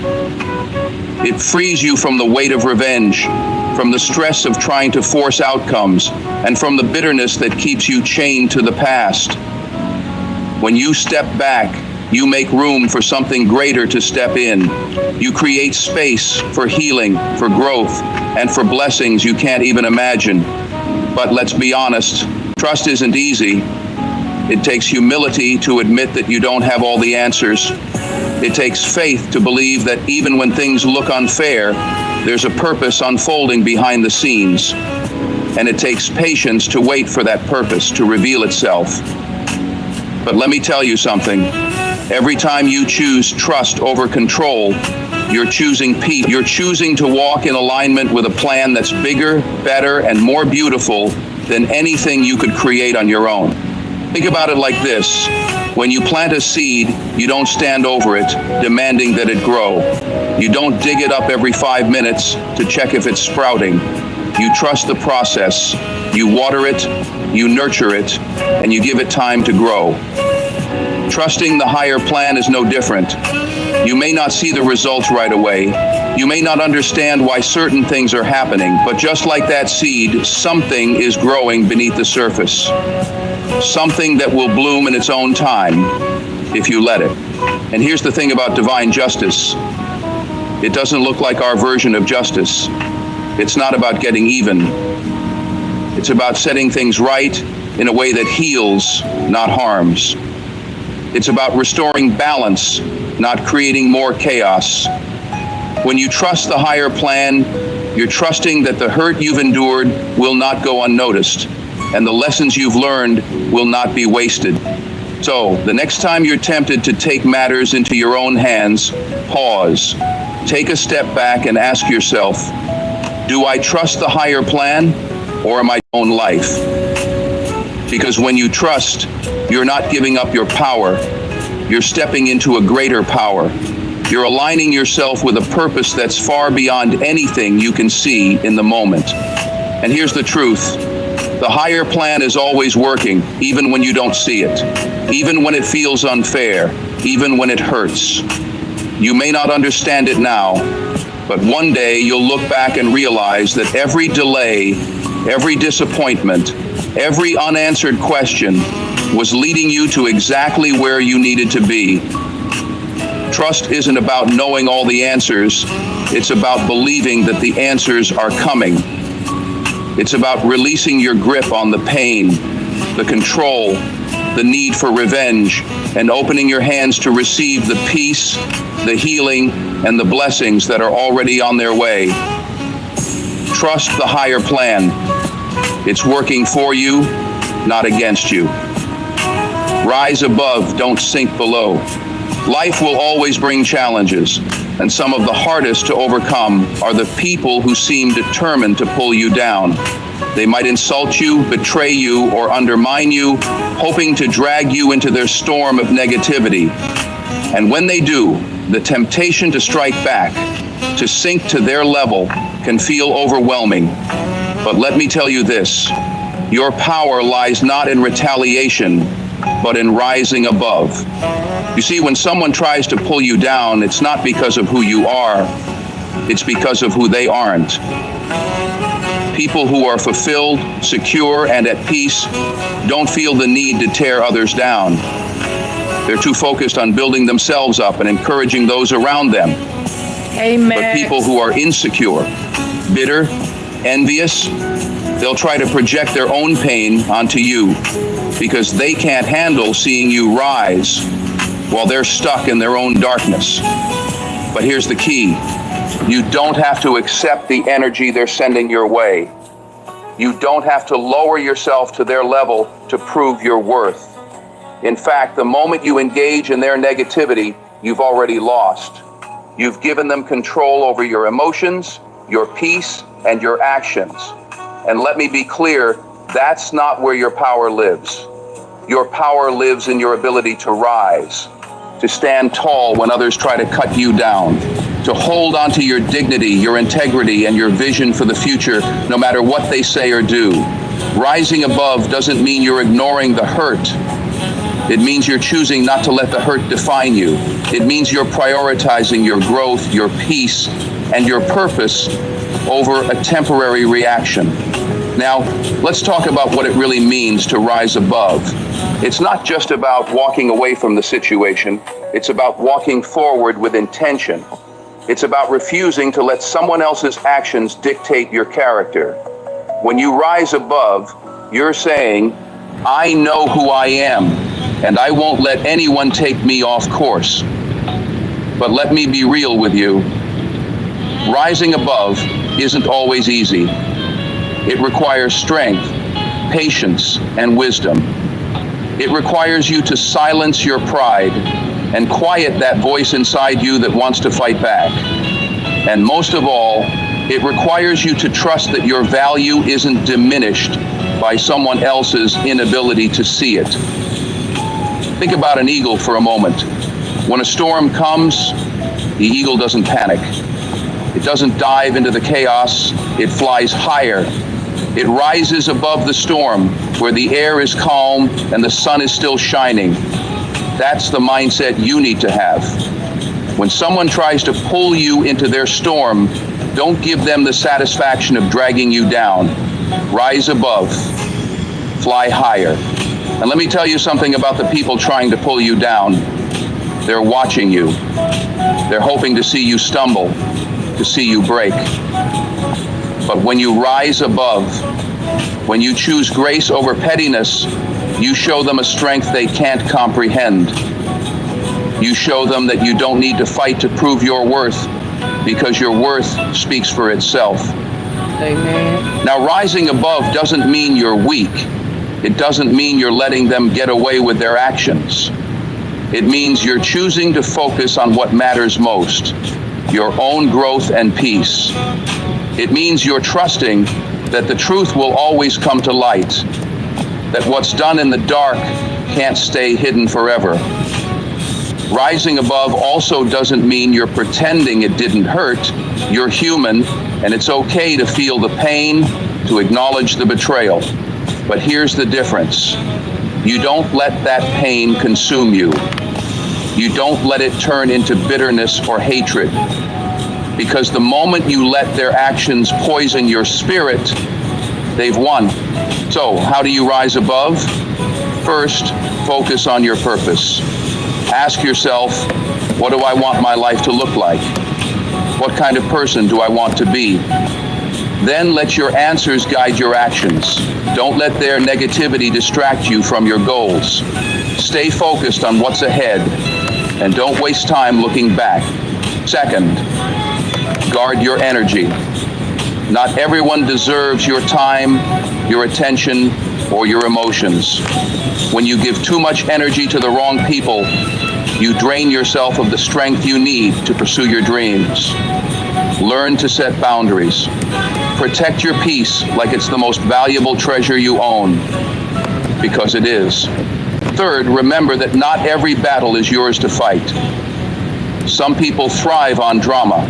It frees you from the weight of revenge, from the stress of trying to force outcomes, and from the bitterness that keeps you chained to the past. When you step back, you make room for something greater to step in. You create space for healing, for growth, and for blessings you can't even imagine. But let's be honest, trust isn't easy. It takes humility to admit that you don't have all the answers. It takes faith to believe that even when things look unfair, there's a purpose unfolding behind the scenes. And it takes patience to wait for that purpose to reveal itself. But let me tell you something. Every time you choose trust over control, you're choosing peace. You're choosing to walk in alignment with a plan that's bigger, better, and more beautiful than anything you could create on your own. Think about it like this. When you plant a seed, you don't stand over it, demanding that it grow. You don't dig it up every 5 minutes to check if it's sprouting. You trust the process. You water it, you nurture it, and you give it time to grow. Trusting the higher plan is no different. You may not see the results right away. You may not understand why certain things are happening, but just like that seed, something is growing beneath the surface. Something that will bloom in its own time, if you let it. And here's the thing about divine justice. It doesn't look like our version of justice. It's not about getting even. It's about setting things right in a way that heals, not harms. It's about restoring balance, not creating more chaos. When you trust the higher plan, you're trusting that the hurt you've endured will not go unnoticed, and the lessons you've learned will not be wasted. So, the next time you're tempted to take matters into your own hands, pause. Take a step back and ask yourself, do I trust the higher plan, or am I my own life? Because when you trust, you're not giving up your power. You're stepping into a greater power. You're aligning yourself with a purpose that's far beyond anything you can see in the moment. And here's the truth. The higher plan is always working, even when you don't see it, even when it feels unfair, even when it hurts. You may not understand it now, but one day you'll look back and realize that every delay, every disappointment, every unanswered question was leading you to exactly where you needed to be. Trust isn't about knowing all the answers. It's about believing that the answers are coming. It's about releasing your grip on the pain, the control, the need for revenge, and opening your hands to receive the peace, the healing, and the blessings that are already on their way. Trust the higher plan. It's working for you, not against you. Rise above, don't sink below. Life will always bring challenges, and some of the hardest to overcome are the people who seem determined to pull you down. They might insult you, betray you, or undermine you, hoping to drag you into their storm of negativity. And when they do, the temptation to strike back, to sink to their level, can feel overwhelming. But let me tell you this, your power lies not in retaliation, but in rising above. You see, when someone tries to pull you down, it's not because of who you are, it's because of who they aren't. People who are fulfilled, secure, and at peace don't feel the need to tear others down. They're too focused on building themselves up and encouraging those around them. Amen. But people who are insecure, bitter, envious, they'll try to project their own pain onto you because they can't handle seeing you rise while they're stuck in their own darkness. But here's the key. You don't have to accept the energy they're sending your way. You don't have to lower yourself to their level to prove your worth. In fact, the moment you engage in their negativity, you've already lost. You've given them control over your emotions, your peace, and your actions. And let me be clear, that's not where your power lives. Your power lives in your ability to rise, to stand tall when others try to cut you down, to hold onto your dignity, your integrity, and your vision for the future, no matter what they say or do. Rising above doesn't mean you're ignoring the hurt. It means you're choosing not to let the hurt define you. It means you're prioritizing your growth, your peace, and your purpose over a temporary reaction. Now, let's talk about what it really means to rise above. It's not just about walking away from the situation. It's about walking forward with intention. It's about refusing to let someone else's actions dictate your character. When you rise above, you're saying, I know who I am, and I won't let anyone take me off course. But let me be real with you. Rising above isn't always easy. It requires strength, patience, and wisdom. It requires you to silence your pride and quiet that voice inside you that wants to fight back. And most of all, it requires you to trust that your value isn't diminished by someone else's inability to see it. Think about an eagle for a moment. When a storm comes, the eagle doesn't panic. It doesn't dive into the chaos. It flies higher. It rises above the storm where the air is calm and the sun is still shining. That's the mindset you need to have. When someone tries to pull you into their storm, don't give them the satisfaction of dragging you down. Rise above. Fly higher. And let me tell you something about the people trying to pull you down. They're watching you. They're hoping to see you stumble, to see you break. But when you rise above, when you choose grace over pettiness, you show them a strength they can't comprehend. You show them that you don't need to fight to prove your worth, because your worth speaks for itself. Amen. Now, rising above doesn't mean you're weak. It doesn't mean you're letting them get away with their actions. It means you're choosing to focus on what matters most, your own growth and peace. It means you're trusting that the truth will always come to light, that what's done in the dark can't stay hidden forever. Rising above also doesn't mean you're pretending it didn't hurt. You're human, and it's okay to feel the pain, to acknowledge the betrayal. But here's the difference. You don't let that pain consume you. You don't let it turn into bitterness or hatred. Because the moment you let their actions poison your spirit, they've won. So, how do you rise above? First, focus on your purpose. Ask yourself, what do I want my life to look like? What kind of person do I want to be? Then let your answers guide your actions. Don't let their negativity distract you from your goals. Stay focused on what's ahead and don't waste time looking back. Second, guard your energy. Not everyone deserves your time, your attention, or your emotions. When you give too much energy to the wrong people, you drain yourself of the strength you need to pursue your dreams. Learn to set boundaries. Protect your peace like it's the most valuable treasure you own, because it is. Third, remember that not every battle is yours to fight. Some people thrive on drama.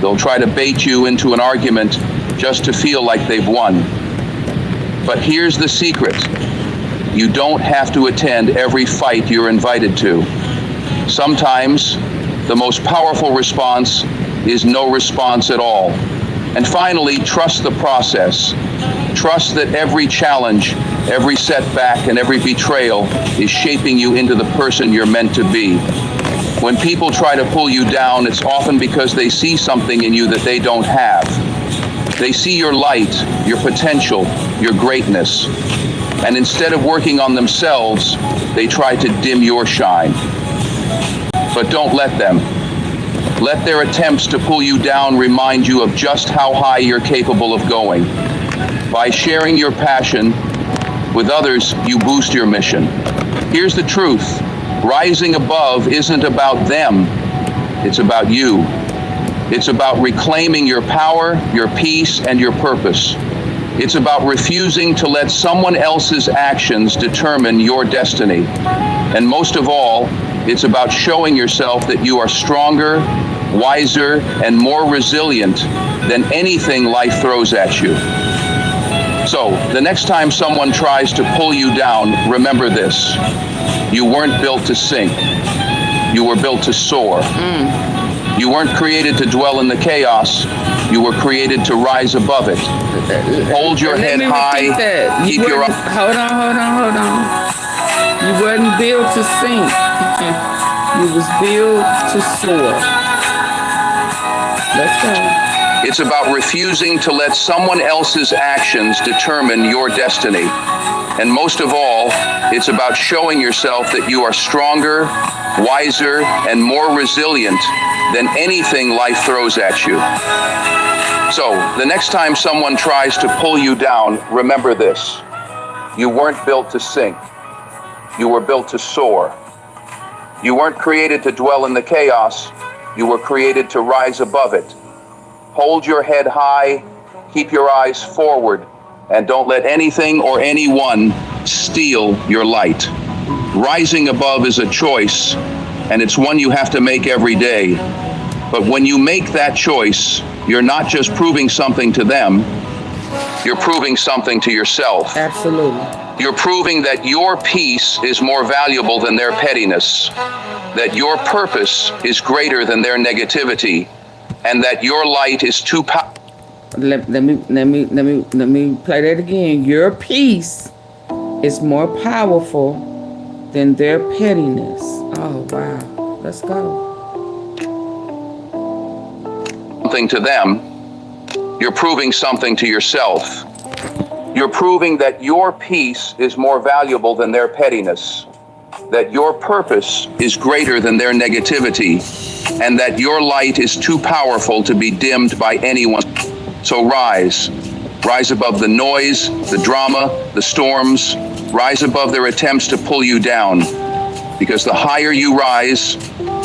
They'll try to bait you into an argument just to feel like they've won. But here's the secret. You don't have to attend every fight you're invited to. Sometimes, the most powerful response is no response at all. And finally, trust the process. Trust that every challenge, every setback, and every betrayal is shaping you into the person you're meant to be. When people try to pull you down, it's often because they see something in you that they don't have. They see your light, your potential, your greatness. And instead of working on themselves, they try to dim your shine. But don't let them. Let their attempts to pull you down remind you of just how high you're capable of going. By sharing your passion with others, you boost your mission. Here's the truth. Rising above isn't about them. It's about you. It's about reclaiming your power, your peace, and your purpose. It's about refusing to let someone else's actions determine your destiny. And most of all, it's about showing yourself that you are stronger, wiser, and more resilient than anything life throws at you. So, the next time someone tries to pull you down, remember this. You weren't built to sink. You were built to soar. You weren't created to dwell in the chaos. You were created to rise above it. Hold your head high. Keep your eyes. Hold on. You wasn't built to sink. You was built to soar. Let's go. It's about refusing to let someone else's actions determine your destiny. And most of all, it's about showing yourself that you are stronger, wiser, and more resilient than anything life throws at you. So, the next time someone tries to pull you down, remember this. You weren't built to sink. You were built to soar. You weren't created to dwell in the chaos. You were created to rise above it. Hold your head high, keep your eyes forward, and don't let anything or anyone steal your light. Rising above is a choice, and it's one you have to make every day. But when you make that choice, you're not just proving something to them, you're proving something to yourself. Absolutely. You're proving that your peace is more valuable than their pettiness, that your purpose is greater than their negativity, and that your light is too powerful. Let me play that again. Your peace is more powerful than their pettiness. Oh, wow. Let's go. Something to them, you're proving something to yourself. You're proving that your peace is more valuable than their pettiness, that your purpose is greater than their negativity, and that your light is too powerful to be dimmed by anyone. So rise above the noise, the drama, the storms, rise above their attempts to pull you down, because the higher you rise,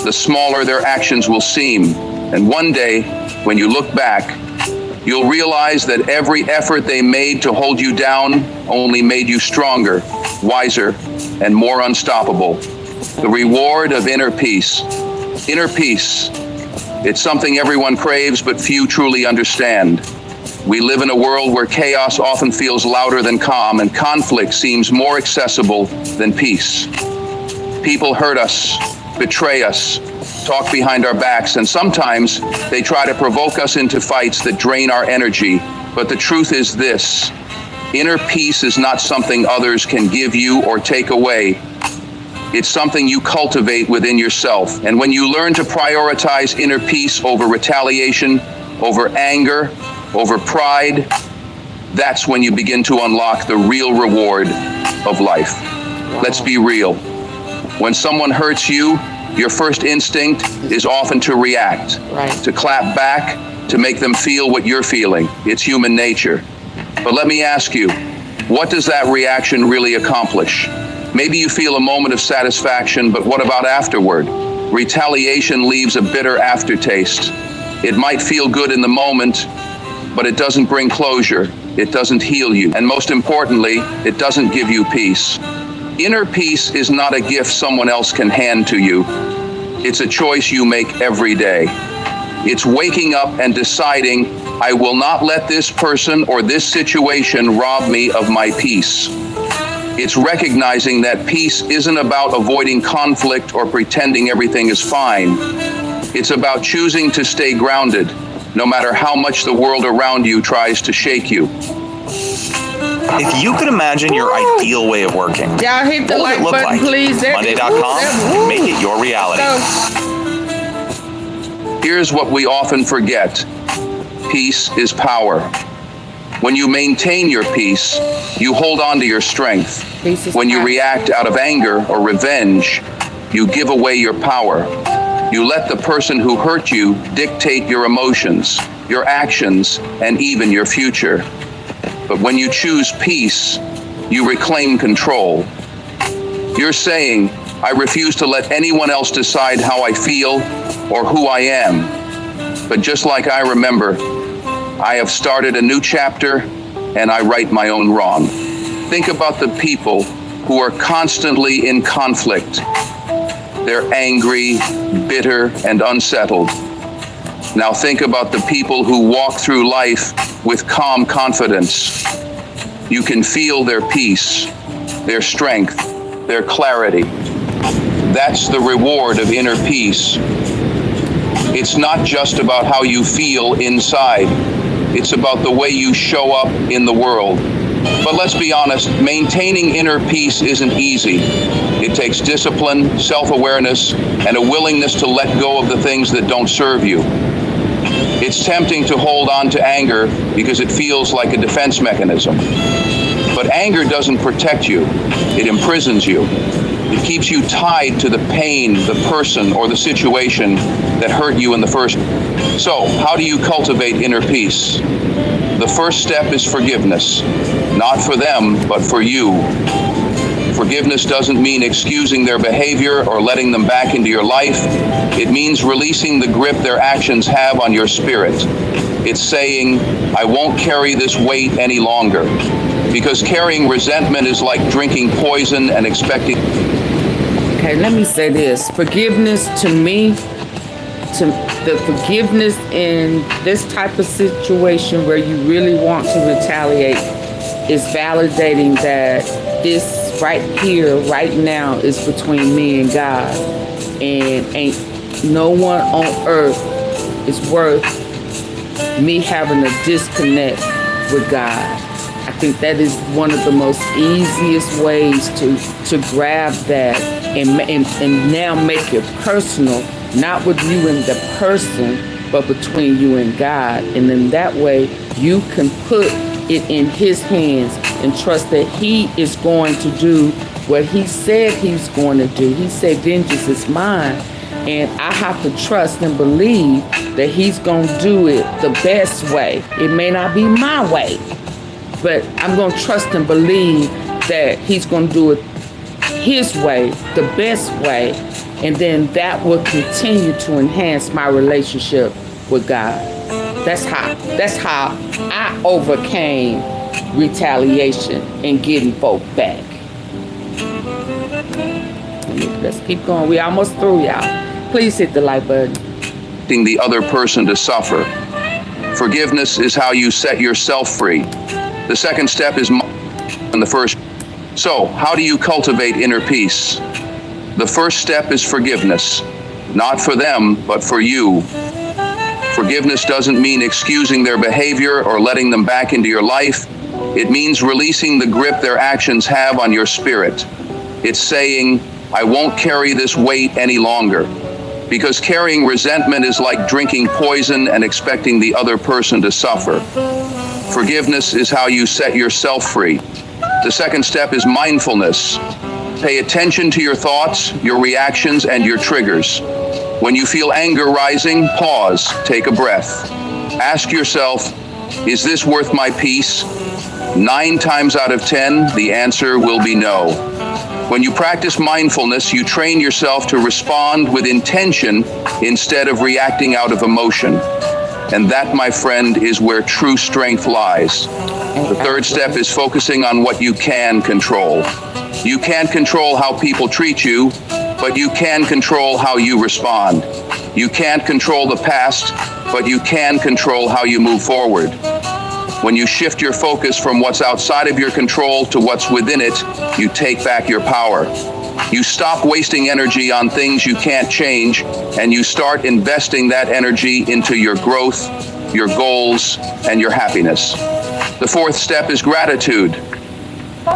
the smaller their actions will seem. And one day, when you look back, you'll realize that every effort they made to hold you down only made you stronger, wiser, and more unstoppable. The reward of inner peace. Inner peace. It's something everyone craves, but few truly understand. We live in a world where chaos often feels louder than calm, and conflict seems more accessible than peace. People hurt us, betray us, talk behind our backs, and sometimes they try to provoke us into fights that drain our energy. But the truth is this: inner peace is not something others can give you or take away. It's something you cultivate within yourself. And when you learn to prioritize inner peace over retaliation, over anger, over pride, that's when you begin to unlock the real reward of life. Let's be real. When someone hurts you, your first instinct is often to react, to clap back, to make them feel what you're feeling. It's human nature. But let me ask you, what does that reaction really accomplish? Maybe you feel a moment of satisfaction, but what about afterward? Retaliation leaves a bitter aftertaste. It might feel good in the moment, but it doesn't bring closure. It doesn't heal you. And most importantly, it doesn't give you peace. Inner peace is not a gift someone else can hand to you. It's a choice you make every day. It's waking up and deciding, I will not let this person or this situation rob me of my peace. It's recognizing that peace isn't about avoiding conflict or pretending everything is fine. It's about choosing to stay grounded, no matter how much the world around you tries to shake you. If you could imagine your ideal way of working, Y'all hit the what would it like look button, like? please. Monday.com, make it your reality. Here's what we often forget. Peace is power. When you maintain your peace, you hold on to your strength. When you react out of anger or revenge, you give away your power. You let the person who hurt you dictate your emotions, your actions, and even your future. But when you choose peace, you reclaim control. You're saying, I refuse to let anyone else decide how I feel or who I am. But just like I remember, I have started a new chapter and I right my own wrong. Think about the people who are constantly in conflict. They're angry, bitter, and unsettled. Now think about the people who walk through life with calm confidence. You can feel their peace, their strength, their clarity. That's the reward of inner peace. It's not just about how you feel inside. It's about the way you show up in the world. But let's be honest, maintaining inner peace isn't easy. It takes discipline, self-awareness, and a willingness to let go of the things that don't serve you. It's tempting to hold on to anger because it feels like a defense mechanism. But anger doesn't protect you. It imprisons you. It keeps you tied to the pain, the person, or the situation that hurt you in the first. So, how do you cultivate inner peace? The first step is forgiveness. Not for them, but for you. Forgiveness doesn't mean excusing their behavior or letting them back into your life. It means releasing the grip their actions have on your spirit. It's saying, I won't carry this weight any longer. Because carrying resentment is like drinking poison and expecting. Okay, let me say this. Forgiveness to me, the forgiveness in this type of situation where you really want to retaliate is validating that this right here, right now is between me and God. And ain't no one on earth is worth me having a disconnect with God. I think that is one of the most easiest ways to grab that and now make it personal, not with you and the person, but between you and God. And then that way you can put it in his hands and trust that he is going to do what he said he's going to do. He said, vengeance is mine. And I have to trust and believe that he's going to do it the best way. It may not be my way, but I'm going to trust and believe that he's going to do it his way, the best way. And then that will continue to enhance my relationship with God. That's how I overcame retaliation and getting folk back. Let's keep going. We almost through, y'all. Please hit the like button. The other person to suffer. Forgiveness is how you set yourself free. The second step is in the first. So, how do you cultivate inner peace? The first step is forgiveness. Not for them, but for you. Forgiveness doesn't mean excusing their behavior or letting them back into your life. It means releasing the grip their actions have on your spirit. It's saying, I won't carry this weight any longer. Because carrying resentment is like drinking poison and expecting the other person to suffer. Forgiveness is how you set yourself free. The second step is mindfulness. Pay attention to your thoughts, your reactions, and your triggers. When you feel anger rising, pause, take a breath. Ask yourself, is this worth my peace? 9 times out of 10, the answer will be no. When you practice mindfulness, you train yourself to respond with intention instead of reacting out of emotion. And that, my friend, is where true strength lies. The third step is focusing on what you can control. You can't control how people treat you, but you can control how you respond. You can't control the past, but you can control how you move forward. When you shift your focus from what's outside of your control to what's within it, you take back your power. You stop wasting energy on things you can't change, and you start investing that energy into your growth, your goals, and your happiness. The fourth step is gratitude.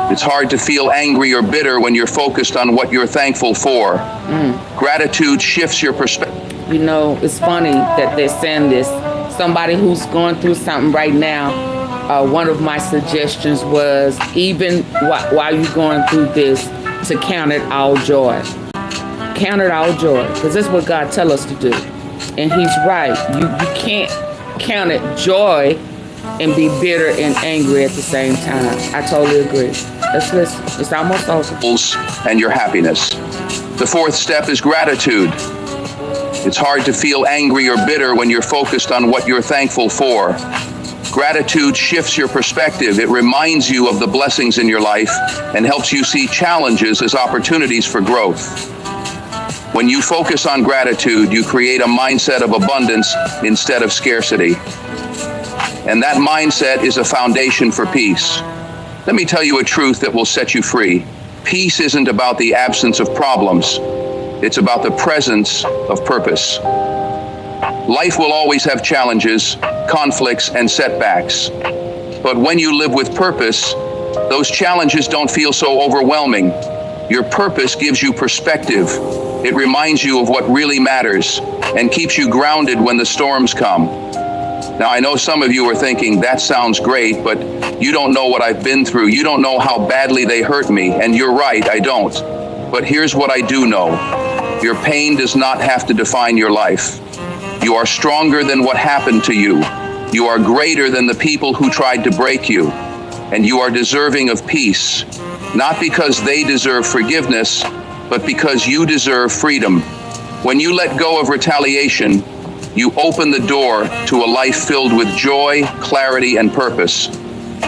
It's hard to feel angry or bitter when you're focused on what you're thankful for. Gratitude shifts your perspective. You know, it's funny that they're saying this. Somebody who's going through something right now, one of my suggestions was, even while you're going through this, to count it all joy. Count it all joy, because that's what God tells us to do. And he's right. You can't count it joy and be bitter and angry at the same time. I totally agree. Let's listen. It's almost over. And your happiness. The fourth step is gratitude. It's hard to feel angry or bitter when you're focused on what you're thankful for. Gratitude shifts your perspective. It reminds you of the blessings in your life and helps you see challenges as opportunities for growth. When you focus on gratitude, you create a mindset of abundance instead of scarcity. And that mindset is a foundation for peace. Let me tell you a truth that will set you free. Peace isn't about the absence of problems. It's about the presence of purpose. Life will always have challenges, conflicts, and setbacks. But when you live with purpose, those challenges don't feel so overwhelming. Your purpose gives you perspective. It reminds you of what really matters and keeps you grounded when the storms come. Now, I know some of you are thinking, that sounds great, but you don't know what I've been through. You don't know how badly they hurt me. And you're right, I don't. But here's what I do know. Your pain does not have to define your life. You are stronger than what happened to you. You are greater than the people who tried to break you. And you are deserving of peace, not because they deserve forgiveness, but because you deserve freedom. When you let go of retaliation, you open the door to a life filled with joy, clarity, and purpose.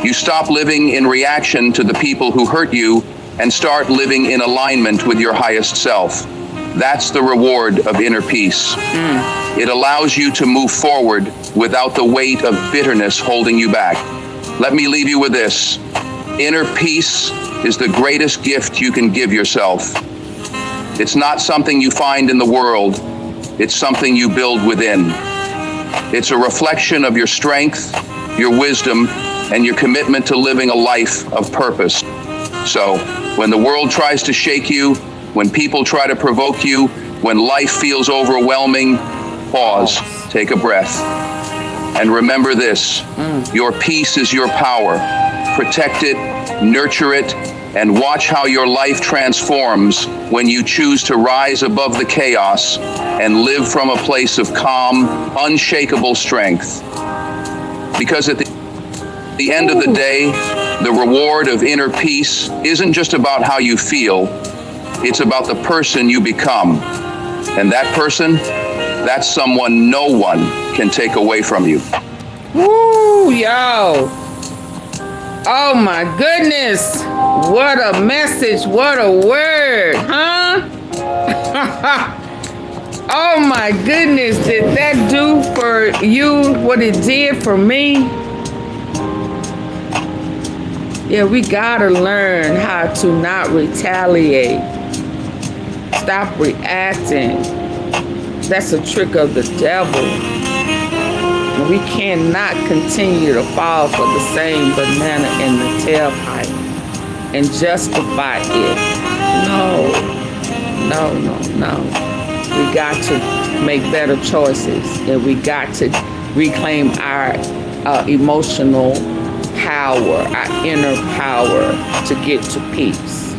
You stop living in reaction to the people who hurt you and start living in alignment with your highest self. That's the reward of inner peace. It allows you to move forward without the weight of bitterness holding you back. Let me leave you with this. Inner peace is the greatest gift you can give yourself. It's not something you find in the world. It's something you build within. It's a reflection of your strength, your wisdom, and your commitment to living a life of purpose. So, when the world tries to shake you, when people try to provoke you, when life feels overwhelming, pause, take a breath. And remember this, your peace is your power. Protect it, nurture it, and watch how your life transforms when you choose to rise above the chaos and live from a place of calm, unshakable strength. Because at the end of the day, the reward of inner peace isn't just about how you feel, it's about the person you become. And that person, that's someone no one can take away from you. Woo, yo. Oh my goodness. What a message. What a word, huh? Oh my goodness. Did that do for you what it did for me? Yeah, we gotta learn how to not retaliate. Stop reacting. That's a trick of the devil. And we cannot continue to fall for the same banana in the tailpipe and justify it. No. We got to make better choices, and we got to reclaim our emotional power, our inner power to get to peace.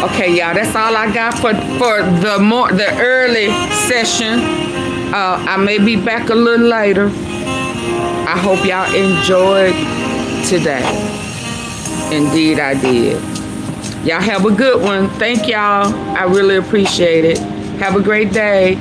Okay, y'all, that's all I got for the early session. I may be back a little later. I hope y'all enjoyed today. Indeed, I did. Y'all have a good one. Thank y'all. I really appreciate it. Have a great day.